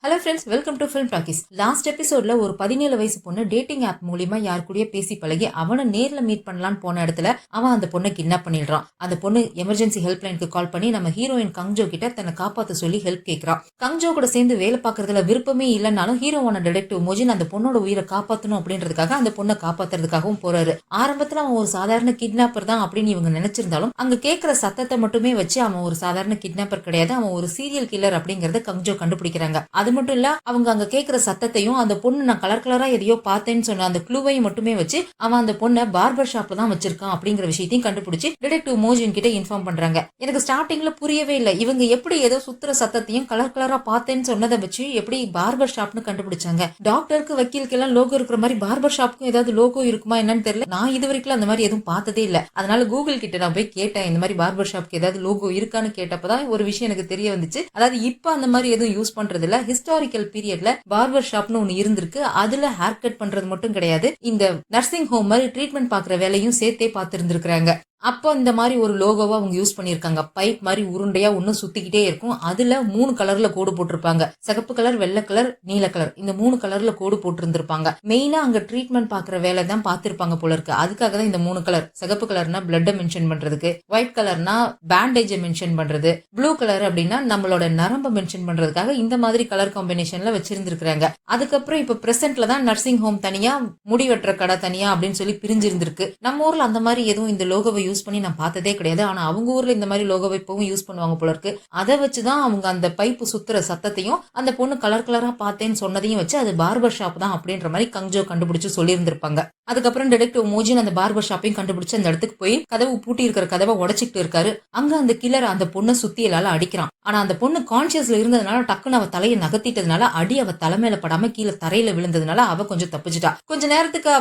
Hello friends, welcome to film talkies. Last எபிசோட்ல ஒரு 17 வயசு பொண்ணு டேட்டிங் ஆப் மூலியமா யார் கூடயே பேசி பழகி அவனை நேர்ல மீட் பண்ணலான்னு போன இடத்துல அவன் அந்த பொண்ணை கிட்னாப் பண்ணிடுறான். அந்த பொண்ணு எமர்ஜென்சி ஹெல்ப் லைனுக்கு கால் பண்ணி நம்ம ஹீரோயின் கங்ஜோ கிட்ட தன்னை காப்பாத்த சொல்லி ஹெல்ப் கேட்கறான். கங்ஜோ கூட சேர்ந்து வேலை பார்க்கறதுல விருப்பமே இல்லைனாலும் ஹீரோவான டிடெக்டிவ் மோஜின் அந்த பொண்ணோட உயிரை காப்பாற்றணும் அப்படின்றதுக்காக அந்த பொண்ணை காப்பாத்துறதுக்காகவும் போறாரு. ஆரம்பத்துல அவன் ஒரு சாதாரண கிட்னாப்பர் தான் அப்படின்னு இவங்க நினைச்சிருந்தாலும் அங்க கேட்கிற சத்தத்தை மட்டுமே வச்சு அவன் ஒரு சாதாரண கிட்னாப்பர் கிடையாது, அவன் ஒரு சீரியல் கில்லர் அப்படிங்கறத கங்ஜோ கண்டுபிடிக்கிறாங்க. அது மட்டும் இல்ல, அவங்க அங்க கேக்குற சத்தத்தையும் அந்த பொண்ணு நான் கலர் கலரா எதையோ பார்த்தேன்னு சொன்ன அந்த க்ளூவையும் மட்டுமே வச்சு அவன் அந்த பொண்ணை பார்பர் ஷாப்ல தான் வச்சிருக்கான் அப்படிங்கிற விஷயத்தையும் கண்டுபிடிச்சு டிடெக்டிவ் மோஜின் கிட்ட இன்ஃபார்ம் பண்றாங்க. எனக்கு ஸ்டார்டிங்ல புரியவே இல்லை, இவங்க எப்படி ஏதோ சுத்துற சத்தத்தையும் கலர் கலரா பார்த்தேன்னு சொன்னதை வச்சு எப்படி பார்பர் ஷாப்னு கண்டுபிடிச்சாங்க. டாக்டருக்கு வக்கீலுக்கு எல்லாம் லோகோ இருக்கிற மாதிரி பார்பர் ஷாப்புக்கும் ஏதாவது லோகோ இருக்குமா என்னன்னு தெரியல. நான் இது வரைக்கும் அந்த மாதிரி எதுவும் பார்த்ததே இல்லை. அதனால கூகுள் கிட்ட நான் போய் கேட்டேன், இந்த மாதிரி பார்பர் ஷாப்க்கு ஏதாவது லோகோ இருக்கான்னு கேட்டப்பதான் ஒரு விஷயம் எனக்கு தெரிய வந்துச்சு. அதாவது இப்ப அந்த மாதிரி எதுவும் யூஸ் பண்றது இல்ல. ஹிஸ்டாரிக்கல் பீரியட்ல பார்பர் ஷாப்னு ஒன்னு இருந்திருக்கு. அதுல ஹேர் கட் பண்றது மட்டும் கிடையாது, இந்த நர்சிங் ஹோம் மாதிரி ட்ரீட்மெண்ட் பாக்குற வேலையும் சேர்த்தே பார்த்து இருந்திருக்காங்க. அப்போ இந்த மாதிரி ஒரு லோகோவா அவங்க யூஸ் பண்ணிருக்காங்க. பைப் மாதிரி உருண்டையா ஒன்னும் சுத்திக்கிட்டே இருக்கும். அதுல 3 கலர்ல கோடு போட்டிருப்பாங்க. சிகப்பு கலர், வெள்ளை கலர், நீல கலர், இந்த 3 கலர்ல கோடு போட்டிருந்திருப்பாங்க. மெயினா அங்க ட்ரீட்மெண்ட் பாக்குற வேலை தான் பார்த்திருப்பாங்க போல இருக்கு. அதுக்காக தான் இந்த 3 கலர். சிகப்பு கலர்னா பிளட் மென்ஷன் பண்றதுக்கு, ஒயிட் கலர்னா பேண்டேஜ் மென்ஷன் பண்றது, ப்ளூ கலர் அப்படின்னா நம்மளோட நரம்பு மென்ஷன் பண்றதுக்காக இந்த மாதிரி கலர் காம்பினேஷன்ல வச்சிருந்திருக்காங்க. அதுக்கப்புறம் இப்ப பிரசன்ட்ல தான் நர்சிங் ஹோம் தனியா, முடி வெட்டுற கடை தனியா அப்படின்னு சொல்லி பிரிஞ்சிருந்திருக்கு. நம்ம ஊர்ல அந்த மாதிரி எதுவும் இந்த லோகோவை யூஸ் பண்ணி நான் பார்த்ததே கிடையாது. ஆனா அவங்க ஊர்ல இந்த மாதிரி லோகோவை இப்பவும் யூஸ் பண்ணுவாங்க போல இருக்கு. அதை வச்சுதான் அவங்க அந்த பைப்பு சுத்துற சத்தத்தையும் அந்த பொண்ணு கலர் கலரா பார்த்தேன்னு சொன்னதையும் வச்சு அது பார்பர் ஷாப் தான் அப்படின்ற மாதிரி கங்ஜோ கண்டுபிடிச்சு சொல்லி இருந்திருப்பாங்க. அதுக்கப்புறம் டிடெக்டிவ் மோஜின் அந்த பார்பர் ஷாப்பையும் கண்டுபிடிச்சு அந்த இடத்துக்கு போய் கதவு பூட்டி இருக்கிற கதவை உடைச்சிட்டு இருக்காரு. அங்க அந்த கில்லர் அந்த பொண்ணை சுத்தியலால அடிக்கிறான். ஆனா அந்த பொண்ணு கான்சியஸ்ல இருந்ததுனால டக்குன்னு அவ தலையை நகர்த்திட்டதுனால அடி அவ தலைமையில படாம கீழே தரையில விழுந்ததுனால அவ கொஞ்சம் தப்பிச்சுட்டா. கொஞ்ச நேரத்துக்கு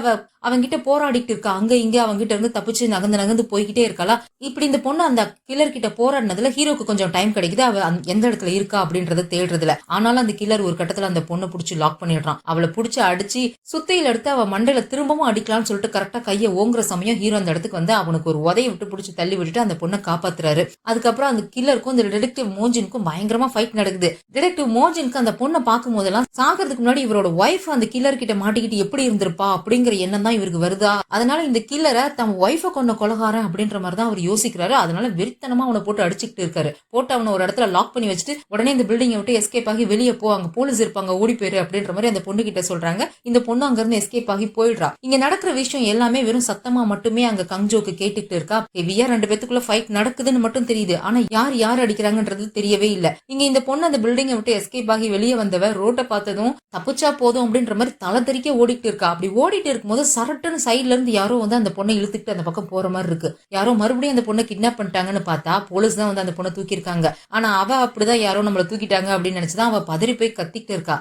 அவங்கிட்ட போராடிட்டு இருக்கா. அங்க இங்க அவங்கிட்ட இருந்து தப்பிச்சு நகர்ந்து நகர்ந்து போய்கிட்டே இருக்காளா. இப்படி இந்த பொண்ணு அந்த கில்லர் கிட்ட போராடினதுல ஹீரோக்கு கொஞ்சம் டைம் கிடைக்குது. அவ எந்த இடத்துல இருக்கா அப்படின்றத தேடுறதுல. ஆனாலும் அந்த கில்லர் ஒரு கட்டத்துல அந்த பொண்ணை புடிச்சு லாக் பண்ணிடுறான். அவளை புடிச்சு அடிச்சு சுத்தியில எடுத்து அவ மண்டையில திரும்பவும் அடிக்கலாம்னு சொல்லிட்டு கரெக்டா கையை ஓங்குற சமயம் ஹீரோ அந்த இடத்துக்கு வந்து அவனுக்கு ஒரு உதையை விட்டு புடிச்சு தள்ளி விட்டுட்டு அந்த பொண்ணை காப்பாத்துறாரு. அதுக்கப்புறம் அந்த கில்லருக்கும் இந்த டிடெக்டிவ் மோஜினுக்கும் பயங்கரமா ஃபைட் நடக்குது. டிடெக்டிவ் மோஜினுக்கு அந்த பொண்ணை பார்க்கும் போதெல்லாம் சாகிறதுக்கு முன்னாடி இவரோட ஒய்ஃப் அந்த கில்லர் கிட்ட மாட்டிக்கிட்டு எப்படி இருந்திருப்பா அப்படிங்கிற எண்ணம் தான் இவருக்கு வருதா. அதனால இந்த கில்லரை தன் ஒய்ஃபை கொண்ட கொலகாரன் அப்படின்ற மாதிரி தான் அவர் யோசிக்கிறாரு. அதனால வெறித்தனமா அவனை போட்டு அடிச்சுக்கிட்டு இருக்காரு. போட்டு அவனை ஒரு இடத்துல லாக் பண்ணி வச்சுட்டு உடனே இந்த பில்டிங்கை விட்டு எஸ்கேப் ஆகி வெளியே போ, அங்க போலீஸ் இருப்பாங்க, ஓடி போயிரு அப்படின்ற மாதிரி அந்த பொண்ணு கிட்ட சொல்றாங்க. இந்த பொண்ணு அங்க இருந்து எஸ்கேப் ஆகி போயிடுறா. இங்க நடக்கிற விஷயம் எல்லாமே வெறும் சத்தமா மட்டுமே அங்க கங்ஜோக்கு கேட்டுக்கிட்டு இருக்கா. ஹெவியா 2 பேத்துக்குள்ள ஃபைட் நடக்குதுன்னு மட்டும் தெரியுது. ஆனா யார் அடிக்கிறாங்கன்றது தெரியவே இல்ல. இங்க இந்த பொண்ணு அந்த பில்டிங்கை விட்டு எஸ்கேப் ஆகி வெளியே வந்தவ ரோட்டை பார்த்ததும் தப்பிச்சா போதும் அப்படின்ற மாதிரி தலை தெறிக்க ஓடிட்டு இருக்கா. அப்படி ஓடிட்டு இருக்கும்போது சரட்டுன்னு சைட்ல இருந்து யாரோ வந்து அந்த பொண்ணை இழுத்துக்கிட்டு அந்த பக்கம் போற மாதிரி இருக்கு. யாரோ மறுபடியும் அந்த பொண்ணை கிட்னாப் பண்ணிட்டாங்கன்னு பார்த்தா போலீஸ் தான் வந்து அந்த பொண்ணை தூக்கிருக்காங்க. ஆனா அவ அப்படிதான் யாரோ நம்மள தூக்கிட்டாங்க அப்படின்னு நினைச்சுதான் அவ பதறி போய் கத்திக்கிட்டு இருக்கா.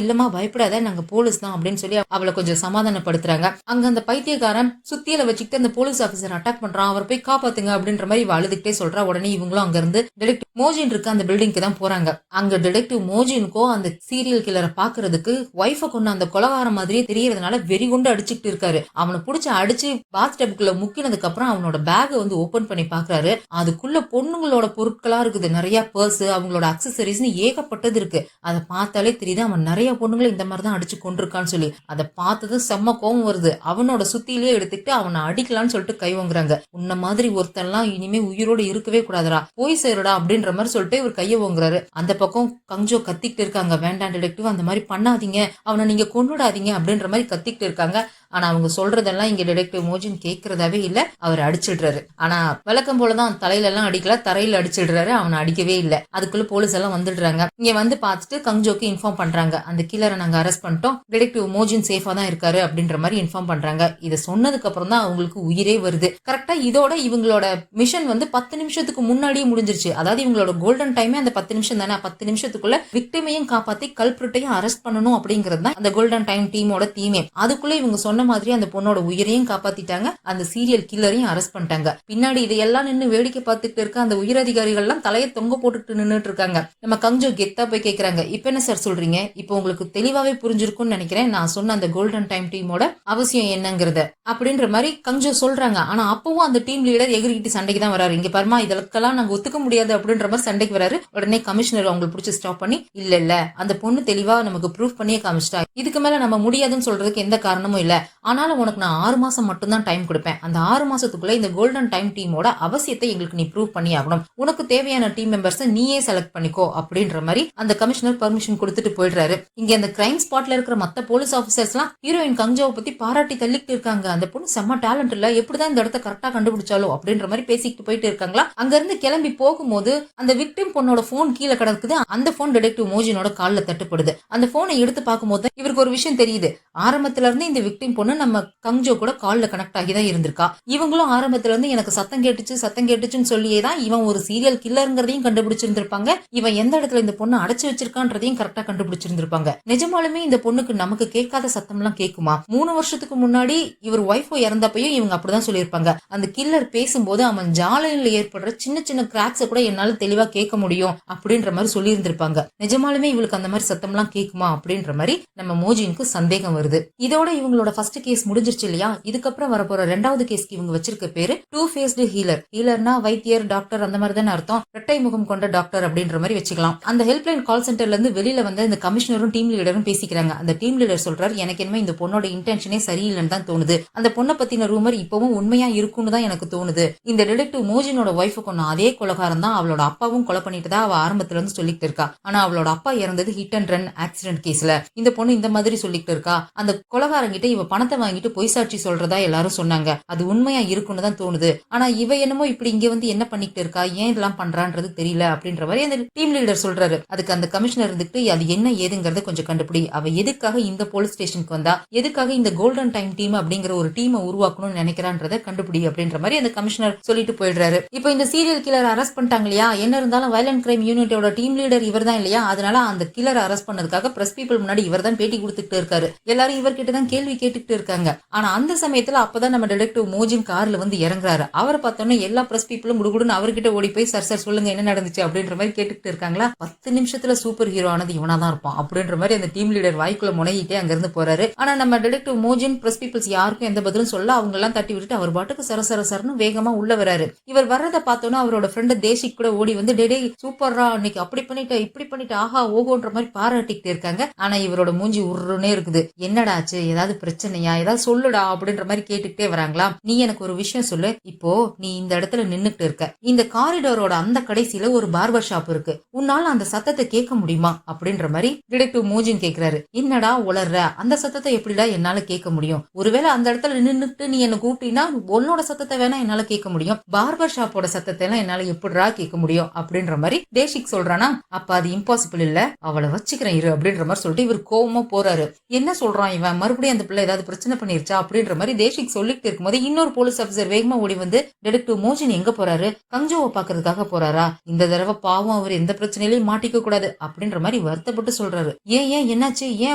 இல்லமா பயப்படாத, நாங்க போலீஸ் தான் அப்படின்னு சொல்லி அவளை கொஞ்சம் சமாதானப்படுத்துறாங்க. அங்க அந்த பைத்தியக்காரன் சுத்தியில வச்சுக்கிட்டு அந்த போலீஸ் ஆபீசர் அட்டாக் பண்றான். அவர் போய் காப்பாத்துங்க அப்படின்ற மாதிரி இவ அழுதுகிட்டே சொல்றா. உடனே இவங்களும் அங்க இருந்து டிடெக்டிவ் மோஜின் இருக்க அந்த பில்டிங்க்கு தான் போறாங்க. அங்க டிடெக்டிவ் மோஜினுக்கோ அந்த சீரியல் கில்லரை பாக்குறதுக்கு ஒய்ஃபை கொண்டு அந்த கொலகாரம் மாதிரியே தெரியறதுனால வெறி கொண்டு அடிச்சுக்கிட்டு இருக்காரு. அவனை புடிச்சு அடிச்சு பாத் டப்புக்குள்ள முக்கினதுக்கு அப்புறம் அவனோட பேக் வந்து ஓபன் பண்ணி பாக்குறாரு. அதுக்குள்ள பொண்ணுங்களோட பொருட்களா இருக்குது. நிறைய பர்ஸ், அவங்களோட அக்சசரிஸ்னு ஏகப்பட்டது இருக்கு. அதை பார்த்தாலே தெரியுது அவன் நிறைய பொண்ணுங்களை இந்த மாதிரி தான் அடிச்சு கொண்டிருக்கான்னு சொல்லி. அதை பார்த்ததும் செம்ம கோவம் வருது. அவனோட சுத்தியிலே எடுத்துக்கிட்டு அவனை அடிக்கலான்னு சொல்லிட்டு கை வாங்குறாங்க. உன்ன மாதிரி ஒருத்தன்லாம் இனிமே உயிரோடு இருக்கவே கூடாதுடா, போய் சேருடா அப்படின்ற மாதிரி சொல்லிட்டு இவர் கையை வாங்குறாரு. அந்த பக்கம் கங்ஜோ கத்திக்கிட்டு இருக்காங்க, வேண்டாம் டிடெக்டிவ் அந்த மாதிரி பண்ணாதீங்க, அவனை நீங்க கொன்னுடாதீங்க அப்படின்ற மாதிரி கத்திக்கிட்டு இருக்காங்க. ஆனா அவங்க சொல்றதெல்லாம் இங்க டிடெக்டிவ் மோஜின் கேட்கறதாவே இல்ல. அவர் அடிச்சிடுறாரு. ஆனா வழக்கம் போலதான் தலையில எல்லாம் அடிக்கல, தரையில அடிச்சிடுறாரு. அவனை அடிக்கவே இல்ல. அதுக்குள்ள போலீஸ் எல்லாம் வந்துடுறாங்க. இங்க வந்து பார்த்துட்டு கங்ஜோக்கு இன்ஃபார்ம் பண்றாங்க, அந்த கில்லரை நாங்க அரெஸ்ட் பண்ணிட்டோம், டிடெக்டிவ் மோஜின் சேஃபா தான் இருக்காரு அப்படின்ற மாதிரி இன்ஃபார்ம் பண்றாங்க. இதை சொன்னதுக்கு அப்புறம் தான் அவங்களுக்கு உயிரே வருது. கரெக்டா இதோட இவங்களோட மிஷன் வந்து 10 நிமிஷத்துக்கு முன்னாடியே முடிஞ்சிருச்சு. அதாவது இவங்களோட கோல்டன் டைமே அந்த 10 நிமிஷம் தானே. 10 நிமிஷத்துக்குள்ள விக்டிமையும் காப்பாத்தி கல்பிரிட்டையும் அரெஸ்ட் பண்ணணும் அப்படிங்கிறது தான் அந்த கோல்டன் டைம் டீமோட தீமே. அதுக்குள்ள இவங்க சொன்ன சொன்ன மாதிரி அந்த பொண்ணோட உயிரையும் காப்பாத்திட்டாங்க, அந்த சீரியல் கில்லரையும் அரெஸ்ட் பண்ணிட்டாங்க. பின்னாடி இதையெல்லாம் நின்னு வேடிக்கை பார்த்துட்டு இருக்க அந்த உயர் அதிகாரிகள் எல்லாம் தலையை தொங்க போட்டுட்டு நின்னுட்டு இருக்காங்க. நம்ம கங்ஜோ கெத்தா போய் கேக்குறாங்க, இப்ப என்ன சார் சொல்றீங்க? இப்போ உங்களுக்கு தெளிவாவே புரிஞ்சிருக்கும்னு நினைக்கிறேன் நான் சொன்ன அந்த கோல்டன் டைம் டீமோட அவசியம் என்னங்கறத அப்படின்ற மாதிரி கங்ஜோ சொல்றாங்க. ஆனா அப்பவும் அந்த டீம் லீடர் எகிரிக்கிட்டு சண்டைக்கு தான் வராரு. இங்க பாருமா, இதற்கெல்லாம் நாங்க ஒத்துக்க முடியாது அப்படின்ற மாதிரி சண்டைக்கு வராரு. உடனே கமிஷனர் அவங்களை பிடிச்சி ஸ்டாப் பண்ணி, இல்ல அந்த பொண்ணு தெளிவா நமக்கு ப்ரூஃப் பண்ணியே காமிச்சிட்டா, இதுக்கு மேல நம்ம முடியாதுன்னு சொல்றதுக்கு எந்த காரணமும் இல்ல. ஆனாலும் உனக்கு நான் 6 மாசம் மட்டும் தான் டைம் கொடுப்பேன். அந்த 6 மாசத்துக்குள்ள இந்த கோல்டன் டைம் டீமோட அவசியத்தை எங்களுக்கு நீ ப்ரூவ் பண்ணி ஆகணும். உனக்கு தேவையான டீம் மெம்பர்ஸ் நீயே செலக்ட் பண்ணிக்கோ அப்படின்ற மாதிரி அந்த கமிஷனர் பர்மிஷன் கொடுத்துட்டு போயிடுறாரு. இங்க அந்த கிரைம் ஸ்பாட்ல இருக்கிற மத்த போலீஸ் ஆபீசர்ஸ் எல்லாம் ஹீரோயின் கங்ஜோவை பத்தி பாராட்டி தள்ளிட்டு இருக்காங்க. அந்த பொண்ணு செம்ம டேலண்ட் இல்ல, எப்படிதான் இந்த இடத்த கரெக்டா கண்டுபிடிச்சாலோ அப்படின்ற மாதிரி பேசிக்கிட்டு போயிட்டு இருக்காங்களா. அங்க இருந்து கிளம்பி போகும்போது அந்த விக்டிம் பொண்ணோட போன் கீழே கிடக்குது. அந்த போன் டிடெக்டிவ் மோஜினோட கால்ல தட்டுப்படுது. அந்த போனை எடுத்து பார்க்கும்போது இவருக்கு ஒரு விஷயம் தெரியுது. ஆரம்பத்துல இருந்து இந்த விக்டிம் பொண்ணு நம்ம கங்ஜோ கூட கால்ல கனெக்ட் ஆகி தான் இருந்திருக்கா. இவங்களும் ஆரம்பத்துல இருந்து எனக்கு சத்தம் கேட்டுச்சுன்னு சொல்லியே தான் இவன் ஒரு சீரியல் கில்லருங்கிறதையும் கண்டுபிடிச்சிருந்திருப்பாங்க. இவன் எந்த இடத்துல இந்த பொண்ணு அடைச்சு வச்சிருக்கான்றதையும் கரெக்டா கண்டுபிடிச்சிருந்திருப்பாங்க. நிஜமாலுமே இந்த பொண்ணுக்கு நமக்கு கேட்காத சத்தம் எல்லாம் கேக்குமா? 3 வருஷத்துக்கு முன்னாடி இவர் ஒய்ஃபோ இறந்தப்பையும் இவங்க அப்படிதான் சொல்லியிருப்பாங்க. அந்த கில்லர் பேசும்போது அவன் ஜாலையில ஏற்படுற சின்ன சின்ன கிராக்ஸ கூட என்னால தெளிவா கேட்க முடியும் அப்படின்ற மாதிரி சொல்லி இருந்திருப்பாங்க. நிஜமாலுமே இவளுக்கு அந்த மாதிரி சத்தம் எல்லாம் கேக்குமா அப்படின்ற மாதிரி நம்ம மோஜினுக்கு சந்தேகம் வருது. இதோட இவங்களோட ஃபர்ஸ்ட் கேஸ் முடிஞ்சிருச்சு இல்லையா? இதுக்கப்புறம் வரப்போற 2வது கேஸ்க்கு இவங்க வச்சிருக்க பேரு டூ ஃபேஸ்டு ஹீலர். ஹீலர்னா வைத்தியர், டாக்டர் அந்த மாதிரி தானே அர்த்தம். இரட்டை முகம் கொண்ட டாக்டர் அப்படின்ற மாதிரி வச்சுக்கலாம். அந்த ஹெல்ப்லைன் கால் சென்டர்ல இருந்து வெளியில வந்து இந்த கமிஷனரும் டீம் லீடரும் பேசிக்கிறாங்க. அந்த டீம் லீடர் சொல்றாரு, எனக்கு என்னமே இந்த பொண்ணோட இன்டென்ஷனே சரியில்லைன்னு தான் தோணுது. அந்த பொண்ணை பத்தின ரூமர் இப்பவும் உண்மையா இருக்குன்னு தான் எனக்கு தோணுது. இந்த டிடெக்டிவ் மோஜினோட ஒய்ஃபு கொண்ட அதே கொலைகாரன் தான் அவளோட அப்பாவும் கொலை பண்ணிட்டு தான் அவ ஆரம்பத்துல இருந்து சொல்லிட்டு இருக்கா. ஆனா அவளோட அப்பா இறந்தது ஹிட் அண்ட் ரன் ஆக்சிடென்ட் கேஸ்ல. இந்த பொண்ணு இந்த மாதிரி சொல்லிட்டு இருக்கா. அந்த கொலைகாரங்கிட்ட இவ பணத்தை வாங்கிட்டு பொய் சாட்சி சொல்றதா எல்லாரும் சொன்னாங்க. அது உண்மையா இருக்குன்னு தான் தோணுது. ஆனா இவ என்னமோ இப்படி இங்க வந்து என்ன பண்ணிட்டு இருக்கா, ஏன் இதெல்லாம் பண்றான்றது தெரியல அப்படின்ற மாதிரி அந்த டீம் லீடர் சொல்றாரு. அதுக்கு அந்த கமிஷனர் இருந்துட்டு அது என்ன ஏதுங்கறத கொஞ்சம் கண்டுபிடி. அவ எதுக்காக இந்த போலீஸ் ஸ்டேஷனுக்கு வந்தா, எதுக்காக இந்த கோல்டன் டைம் டீம் அப்படிங்கிற ஒரு டீமை உருவாக்கணும்னு நினைக்கிறான்றத கண்டுபிடி அப்படின்ற மாதிரி அந்த கமிஷனர் சொல்லிட்டு போயிடுறாரு. இப்போ இந்த சீரியல் கில்லர் அரெஸ்ட் பண்ணிட்டாங்க இல்லையா? என்ன இருந்தாலும் வயலண்ட் கிரைம் யூனிட்டோட டீம் லீடர் இவர் தான் இல்லையா? அதனால அந்த கில்லர் அரெஸ்ட் பண்ணதுக்காக பிரஸ் பீப்புள் முன்னாடி இவர் தான் பேட்டி கொடுத்துட்டு இருக்காரு. எல்லாரும் இவர்கிட்ட தான் கேள்வி கேட்டுட்டு இருக்காங்க. ஆனா அந்த சமயத்துல அப்பதான் நம்ம டிடெக்டிவ் மோஜின் கார்ல வந்து இறங்குறாரு. அவரை பார்த்தோன்னே எல்லா பிரஸ் பீப்புளும் குடுகுடுன்னு அவர்கிட்ட ஓடி போய் சார் சொல்லுங்க என்ன நடந்துச்சு அப்படின்ற மாதிரி கேட்டுக்கிட்டு இருக்காங்களா. 10 நிமிஷத்துல சூப்பர் ஹீரோ ஆனது இவனா தான் இருப்பான் அப்படின்ற மாதிரி அந்த டீம் லீடர் வாய்க்குள்ள முனையிட்டே அங்க இருந்து போறாரு. ஆனா நம்ம டிடெக்டிவ் மோஜின் பிரஸ் பீப்புள்ஸ் யாருக்கும் எந்த பதிலும் சொல்ல அவங்க எல்லாம் தட்டி விட்டுட்டு அவர் பாட்டுக்கு சரசரன்னு வேகமா உள்ள வராரு. இவர் வர்றதை பார்த்தோன்னா அவரோட ஃப்ரெண்ட் தேசிக் கூட ஓடி வந்து டே சூப்பரா அன்னைக்கு அப்படி பண்ணிட்டு இப்படி பண்ணிட்டு ஆஹா ஓகோன்ற மாதிரி பாராட்டிக்கிட்டு இருக்காங்க. ஆனா இவரோட மூஞ்சி உருன்னே இருக்குது. என்னடாச்சு, ஏதாவது பிரச்சனையா, ஏதாவது சொல்லுடா அப்படின்ற மாதிரி கேட்டுக்கிட்டே வராங்களா. நீ எனக்கு ஒரு விஷயம் சொல்லு. இப்போ நீ இந்த இடத்துல நின்னுட்டு இருக்க, இந்த காரிடோரோட அந்த கடைசியில ஒரு பார்பர் ஷாப் இருக்கு, உன்னால அந்த சத்தத்தை கேட்க முடியுமா அப்படின்ற மாதிரி டிடெக்டிவ் மோஜின் கேக்குறாரு. என்னடா உளர்ற, அந்த சத்தத்தை எப்படிடா என்னால கேட்க முடியும்? ஒருவேளை அந்த இடத்துல நின்னுட்டு நீ என்ன கூப்பிட்டீங்கன்னா உன்னோட சத்தத்தை வேணா என்னால கேட்க முடியும், பார்பர் ஷாப்போட சத்தத்தை எல்லாம் என்னால எப்படிடா கேட்க முடியும் அப்படின்ற மாதிரி தேசிக் சொல்றானா. அப்ப அது இம்பாசிபிள் இல்ல, அவளை வச்சுக்கிறேன் இரு அப்படின்ற மாதிரி சொல்லிட்டு இவர் கோவமா போறாரு. என்ன சொல்றான் இவன், மறுபடியும் அந்த பிள்ளை ஏதாவது பிரச்சனை பண்ணிருச்சா அப்படின்ற மாதிரி தேசிக் சொல்லிட்டு இருக்கும்போது இன்னொரு போலீஸ் ஆபீசர் வேகமா ஓடி வந்து டிடெக்டிவ் மோஜின் எங்க போறாரு, கங்ஜோவை பாக்குறதுக்காக போறாரா, இந்த தடவை பாவம் அவர் எந்த பிரச்சனையிலையும் மாட்டிக்க கூடாது அப்படின்ற மாதிரி வருத்தப்பட்டு சொல்றாரு. ஏன் என்னாச்சு, ஏன்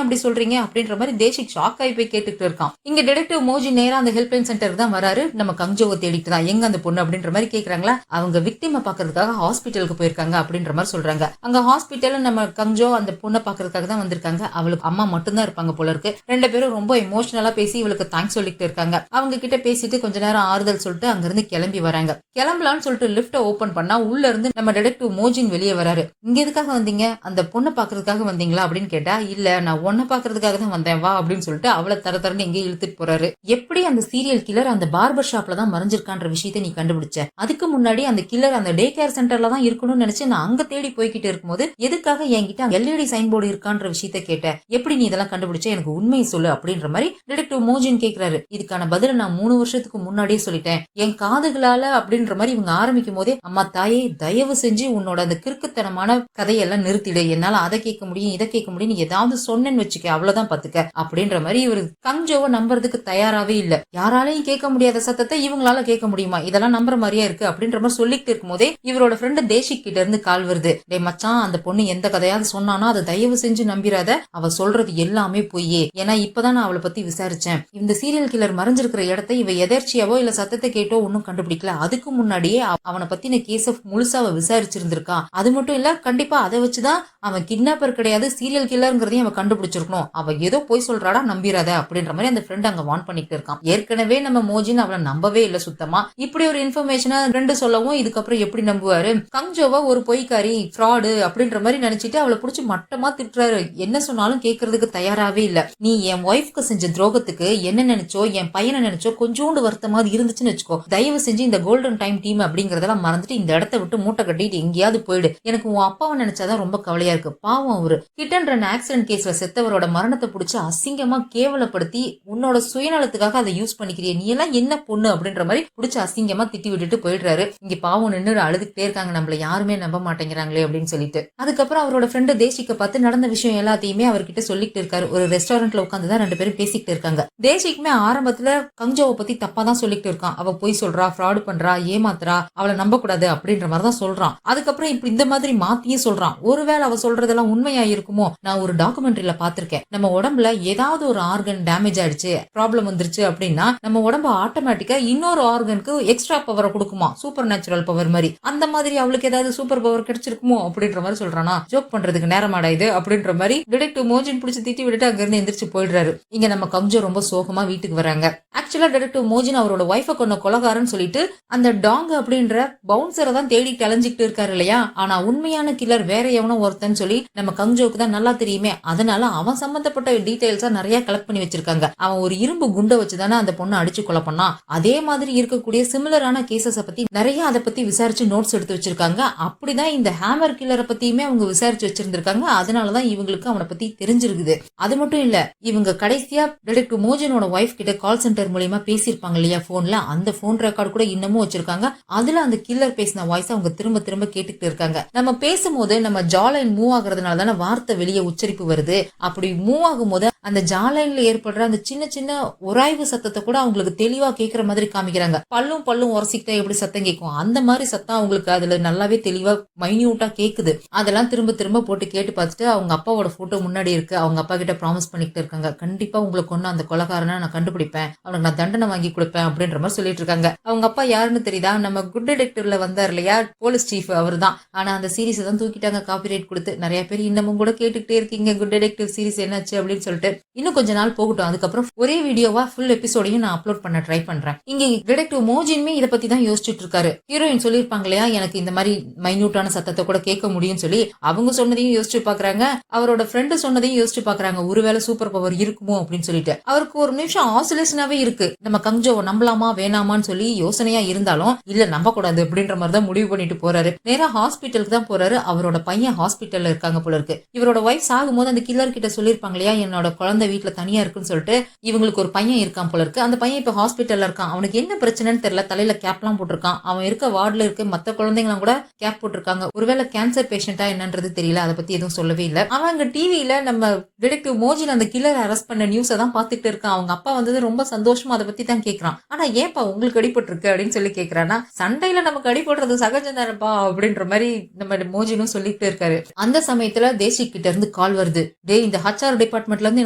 அப்படி சொல்றீங்க அப்படின்ற மாதிரி தேசிக் ஷாக் ஆகி போய் கேட்டுட்டு இருக்கான். இங்க டிடெக்டிவ் மோஜின் நேரா அந்த ஹெல்ப்லைன் சென்டருக்கு தான் வராரு. நம்ம கங்ஜோவை தேடிட்டு தான், எங்க அந்த பொண்ணு அப்படின்ற மாதிரி கேக்குறாங்களா. அவங்க விக்டிமை பாக்குறதுக்காக ஹாஸ்பிட்டலுக்கு போயிருக்காங்க அப்படின்ற மாதிரி சொல்றாங்க. அங்க ஹாஸ்பிட்டல்ல நம்ம கங்ஜோ அந்த பொண்ணை பாக்குறதுக்காக தான் வந்திருக்காங்க. அவளுக்கு அம்மா மட்டும்தான் இருப்பாங்க போல இருக்கு. 2 பேரும் ரொம்ப எமோஷனலா பேசி இவளுக்கு தேங்க்ஸ் சொல்லிட்டு இருக்காங்க. அவங்க கிட்ட பேசிட்டு கொஞ்ச நேரம் ஆறுதல் சொல்லிட்டு அங்க இருந்து கிளம்பி வராங்க. கிளம்பலான்னு சொல்லிட்டு லிப்ட ஓபன் பண்ணா உள்ள இருந்து நம்ம டிடெக்டிவ் மோஜின் வெளியே வராரு. இங்க எதுக்காக வந்தீங்க, அந்த பொண்ணை பாக்குறதுக்காக வந்தீங்களா அப்படின்னு கேட்டா, இல்ல நான் உன்னை பாக்குறதுக்காக தான் வந்தேன் வா அப்படின்னு சொல்லிட்டு அவளை தரன்னு எங்கே இழுத்துட்டு போறாரு. எப்படி அந்த சீரியல் கில்லர் அந்த பார்பர் ஷாப்ல தான் மறைஞ்சிருக்கான்ற விஷயத்தை நீ கண்டுபிடிச்ச? அதுக்கு முன்னாடி அந்த கில்லர் அந்த டே கேர் சென்டர்ல தான் இருக்கணும்னு நினைச்சு நான் அங்க தேடி போய்கிட்டு இருக்கும்போது எதுக்காக என்கிட்ட எல்இடி சைன் போர்டு இருக்கான்ற விஷயத்த கேட்ட? எப்படி நீ இதெல்லாம் கண்டுபிடிச்ச, எனக்கு உண்மையை சொல்லு அப்படின்ற மாதிரி டிடெக்டிவ் மோஜின் கேக்குறாரு. இதுக்கான பதில நான் 3 வருஷத்துக்கு முன்னாடியே சொல்லிட்டேன் என் காதுகளால அப்படின்ற மாதிரி இவங்க ஆரம்பிக்கும் போதே, அம்மா தாயே தயவு செஞ்சு உன்னோட அந்த கிறுக்குத்தனமான கதையெல்லாம் நிறுத்திடு, என்னால அதை கேட்க முடியும் இதை கேட்க முடியும், நீ ஏதாவது சொன்னேன்னு வச்சுக்க அவ்வளவுதான் பாத்துக்க அப்படின்ற மாதிரி இவரு கங்ஜோவை நம்புறதுக்கு தயாராவே இல்ல. யாராலையும் கேட்க முடியாத சத்தத்தை இவங்களால கேட்க முடியுமா, இதெல்லாம் நம்புற மாதிரியா இருக்கு அப்படின்ற மாதிரி சொல்லிட்டு இருக்கும் போதே இவரோட ஃப்ரெண்டு தேசிக் கிட்ட இருந்து கால் வருது. டே மச்சான், அந்த பொண்ணு எந்த கதையாவது சொன்னானோ அதை தயவு செஞ்சு நம்பிராத, அவ சொல்றது எல்லாமே பொய்யே, ஏன்னா இப்பதான் நான் அவளை பத்தி விசாரிச்சேன். இந்த சீரியல் கில்லர் மறைஞ்சிருக்கிற இடத்தை இவ எதர்ச்சியாவோ இல்ல சத்தத்தை கேட்டோ ஒன்னும் கண்டுபிடிக்கல. அதுக்கு முன்னாடியே அவனை பத்தின கேஸ முழுசா அவ விசாரிச்சிருந்திருக்கா. அது மட்டும் இல்ல, கண்டிப்பா அதை வச்சுதான் அவன் கிட்னாப்பர் கிடையாது சீரியல் கில்லர்ங்கிறதையும் அவன் கண்டுபிடிச்சிருக்கணும். அவ ஏதோ போய் சொல்றாடா, நம்பிராத அப்படின்ற மாதிரி அந்த ஃப்ரெண்ட் அங்க வார்ன் பண்ணிட்டு இருக்கான். ஏற்கனவே நம்ம மோஜின் அவளை நம்பவே இல்ல சுத்தமா. இப்படி ஒரு இன்ஃபர்மேஷனை ஃப்ரெண்டு சொல்லவும் இதுக்கப்புறம் எப்படி நம்புவாரு? கங்ஜோவா ஒரு பொய்க்காரி, ஃப்ராடு அப்படின்ற மாதிரி நினைச்சிட்டு அவளை புடிச்சு மட்டமா திட்டுறாரு. என்ன சொன்னாலும் கேட்கறதுக்கு தயாராவே இல்ல. நீ என் ஒய்ஃப்க்கு செஞ்ச துரோகத்துக்கு என்ன நினைச்சோ, என் பையனை நினைச்சோ கொஞ்சோண்டு வருத்தமாவது இருந்துச்சுன்னு வச்சுக்கோ, தயவு செஞ்சு இந்த கோல்டன் டைம் டீம் அப்படிங்கறதெல்லாம் மறந்துட்டு இந்த இடத்த விட்டு மூட்டை கட்டிட்டு எங்கேயாவது போயிடு. எனக்கு உன் அப்பாவை நினைச்சாதான் ரொம்ப கவலையா இருக்கு. பாவம் அவரு கிட்டன் ரன் ஆக்சிடென்ட் கேஸ்ல செத்தவரோட மரணத்தை பிடிச்சி அசிங்கமா கேவலப்படுத்தி உன்னோட சுயநலத்துக்காக அதை யூஸ் பண்ணிக்கிறிய, நீ எல்லாம் என்ன பொண்ணு அப்படின்ற மாதிரி பிடிச்சி அசிங்கமா திட்டி விட்டுட்டு போயிடுறாரு. இங்க பாவம் நின்று அழுதுகிட்டே இருக்காங்க, நம்மள யாருமே நம்ப மாட்டேங்கிறாங்களே அப்படின்னு சொல்லிட்டு. அதுக்கப்புறம் அவரோட ஃப்ரெண்டு தேசிக்க பார்த்து நடந்த விஷயம் எல்லாத்தையுமே அவர்கிட்ட சொல்லிட்டு இருக்காரு. ஒரு ரெஸ்டாரண்ட்ல உட்காந்துதான் 2 பேரும் பேசிக்கிட்டு இருக்காங்க. தேசிக்குமே ஆரம்பத்துல கங்ஜோவை பத்தி தப்பா தான் சொல்லிட்டு இருக்கான். அவ போய் சொல்றா, ஃப்ராடு பண்றா, ஏமாத்துறா, அவளை நம்ப கூடாது அப்படின்ற மாதிரி தான் சொல்றான். அதுக்கப்புறம் இப்ப இந்த மாதிரி மாத்தியே சொல்றான். ஒருவேளை அவ சொல்றதெல்லாம் உண்மையா இருக்குமோ? நான் ஒரு டாக்குமெண்ட்ரியில பாத்திருக்கேன். நம்ம உடம்புல ஏதாவது ஒரு ஆர்கன் டேமேஜ் ஆயிடுச்சு, ப்ராப்ளம் வந்துருச்சு அப்படின்னா நம்ம உடம்பு ஆட்டோமேட்டிக்கா இன்னொரு ஆர்கனுக்கு எக்ஸ்ட்ரா பவரை கொடுக்குமா, சூப்பர் நேச்சுரல் பவர் மாதிரி. அந்த மாதிரி அவளுக்கு ஏதாவது சூப்பர் பவர் கிடைச்சிருக்குமோ அப்படின்ற மாதிரி சொல்றானா. ஜோக் பண்றதுக்கு நேரமாடா இது அப்படின்ற மாதிரி டிடெக்டிவ் மோஜின் பிடிச்சி திட்டி விட்டுட்டு அங்க இருந்து எந்திரிச்சு போயிடுறாரு. இங்க நம்ம கம்ஜோ ரொம்ப சோகமா வீட்டுக்கு வராங்க. ஆக்சுவலா டிடெக்டிவ் மோஜின் அவரோட ஒய்ஃபை கொண்ட கொலகாரன்னு சொல்லிட்டு அந்த டாங் அப்படின்ற பவுன்சரை தான் தேடி கலைஞ்சிட்டு இருக்காரு இல்லையா. ஆனா உண்மையான கில்லர் வேற எவனோ ஒருத்தன்னு சொல்லி நம்ம கங்ஜோக்கு தான் நல்லா தெரியுமே. அதனால அவன் சம்பந்தப்பட்ட டீடைல்ஸா நிறைய கலெக்ட் பண்ணி வச்சிருக்காங்க. அவன் ஒரு இரும்பு குண்டை வச்சுதானே அந்த பொண்ணை அடிச்சு கொலை பண்ணான். அதே மாதிரி இருக்கக்கூடிய சிமிலரான கேசஸ பத்தி நிறைய அதை பத்தி விசாரிச்சு நோட்ஸ் எடுத்து வச்சிருக்காங்க. அப்படிதான் இந்த ஹேமர் கில்லரை பத்தியுமே அவங்க விசாரிச்சு வச்சிருந்திருக்காங்க. அதனாலதான் இவங்களுக்கு அவனை பத்தி தெரிஞ்சிருக்குது. அது மட்டும் இல்ல, இவங்க கடைசியா டிடெக்டிவ் மோஜினோட ஒய்ஃப் கிட்ட கால் சென்டர் மூலமா பேசியிருப்பாங்க இல்லையா போன்ல, அந்த போன் ரெக்கார்டு கூட இன்னமும் வச்சிருக்காங்க. அதுல அந்த கில்லர் பேசின வாய்ஸ் அவங்க திரும்ப திரும்ப கேட்டுக்கிட்டு இருக்காங்க. நம்ம பேசும்போது நம்ம ஜாலைன் மூவ் ஆகுறதுனால தானே வார்த்தை வெளியே உச்சரிப்பு வருது. அப்படி மூவ் ஆகும் போது அந்த ஜாலைன்ல ஏற்படுற அந்த சின்ன சின்ன உராய்வு சத்தத்தை கூட அவங்களுக்கு தெளிவா கேட்கற மாதிரி காமிக்கிறாங்க. பல்லும் உரசிக்கிட்டா எப்படி சத்தம் கேட்கும், அந்த மாதிரி சத்தம் அவங்களுக்கு அதுல நல்லாவே தெளிவா மைன்யூட்டா கேக்குது. அதெல்லாம் திரும்ப திரும்ப போட்டு கேட்டு பார்த்துட்டு அவங்க அப்பாவோட போட்டோ முன்னாடி இருக்கு. அவங்க அப்பா கிட்ட ப்ராமிஸ் பண்ணிக்கிட்டு இருக்காங்க, கண்டிப்பா உங்களுக்கு ஒண்ணு அந்த கொலைகாரனை நான் கண்டுபிடிப்பேன், அவனுக்கு நான் தண்டனை வாங்கி கொடுப்பேன் அப்படின்ற மாதிரி சொல்லிட்டு இருக்காங்க. அவங்க அப்பா யாருன்னு தெரியுதா? நம்ம குட் டிடெக்டிவ்ல வந்தார் இல்லையா, போலீஸ் சீஃப், அவர் தான். ஆனா அந்த சீரீஸ் தான் தூக்கிட்டாங்க காப்பிரைட் கொடுத்து. நிறைய பேர் இன்னமும் கூட கேட்டுக்கிட்டே இருக்கீங்க குட் டிடெக்டிவ் சீரிஸ் என்னாச்சு அப்படின்னு சொல்லிட்டு. இன்னும் கொஞ்ச நாள் போகட்டும், அதுக்கப்புறம் ஒரே வீடியோவா ஃபுல் எபிசோடையும் நான் அப்லோட் பண்ண ட்ரை பண்றேன். இங்க டிடெக்டிவ் மோஜின்மே இதை பத்தி தான் யோசிச்சுட்டு இருக்காரு. ஹீரோயின் சொல்லிருப்பாங்க இல்லையா, எனக்கு இந்த மாதிரி மைன்யூட்டான சத்தத்தை கூட கேட்க முடியும்னு சொல்லி. அவங்க சொன்னதையும் யோசிச்சு பாக்குறாங்க, அவரோட ஃப்ரெண்டு சொன்னதையும் யோசிச்சு பாக்குறாங்க. ஒருவேளை சூப்பர் பவர் இருக்குமோ அப்படின்னு சொல்லிட்டு அவருக்கு ஒரு நிமிஷம் ஆசோலேஷனாவே இருக்கு. நம்ம கங்ஜோவை நம்பலாமா வேணாமான்னு சொல்லி யோசனையா இருந்தாலும் இல்ல நம்ப கூடாது அப்படின்ற மாதிரி தான் முடிவு பண்ணிட்டு போறாரு. நேரா ஹாஸ்பிட்டலுக்கு தான் போறாரு. அவரோட பையன் ஹாஸ்பிட்டல்ல இருக்காங்க போல இருக்கு. இவரோட ஒய்ஃப் சாகும்போது அந்த கில்லர் கிட்ட சொல்லிருப்பாங்க இல்லையா, என்னோட குழந்தை வீட்டுல தனியா இருக்குன்னு சொல்லிட்டு. இவங்களுக்கு ஒரு பையன் இருக்கான் போல இருக்கு. அந்த பையன் இப்ப ஹாஸ்பிட்டல்ல இருக்கான். அவனுக்கு என்ன பிரச்சனைன்னு தெரியல, தலையில கேப் எல்லாம் போட்டிருக்கான். அவன் இருக்க வார்டுல இருக்க மத்த குழந்தைங்களும் கூட கேப் போட்டிருக்காங்க. ஒருவேளை கேன்சர் பேஷண்டா என்னன்றது தெரியல, அதை பத்தி எதுவும் சொல்லவே இல்ல. அவன் அங்க டிவியில நம்ம டிடெக்டிவ் மோஜின் அந்த கில்லர் அரெஸ்ட் பண்ண நியூஸை தான் பாத்துட்டு இருக்கான். அவங்க அப்பா வந்தது ரொம்ப சந்தோஷமா அதை பத்தி தான் கேட்கறான். ஆனா ஏன்பா உங்களுக்கு அடிபட்டு இருக்கு அப்படின்னு சொல்லி கேட்கறானா. சண்டையில நமக்கு அடிபடுறது சகஜம் தானப்பா அப்படின்ற மாதிரி நம்ம மோஜினும் சொல்லிட்டு இருக்காரு. அந்த சமயத்துல தேசிக் கிட்ட இருந்து கால் வருது. டே, இந்த ஹச்ஆர் டிபார்ட்மெண்ட்ல இருந்து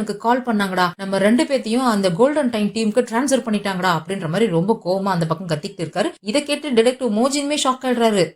எனக்கு கால் பண்ணாங்கடா, நம்ம 2 பேத்தையும் அந்த கோல்டன் டைம் டீமுக்கு டிரான்ஸ்ஃபர் பண்ணிட்டாங்கடா அப்படின்ற மாதிரி ரொம்ப கோவமா அந்த பக்கம் கத்திக்கிட்டு இருக்காரு. இதை கேட்டு டிடெக்டிவ் மோஜினுமே ஷாக் ஆயிடுறாரு.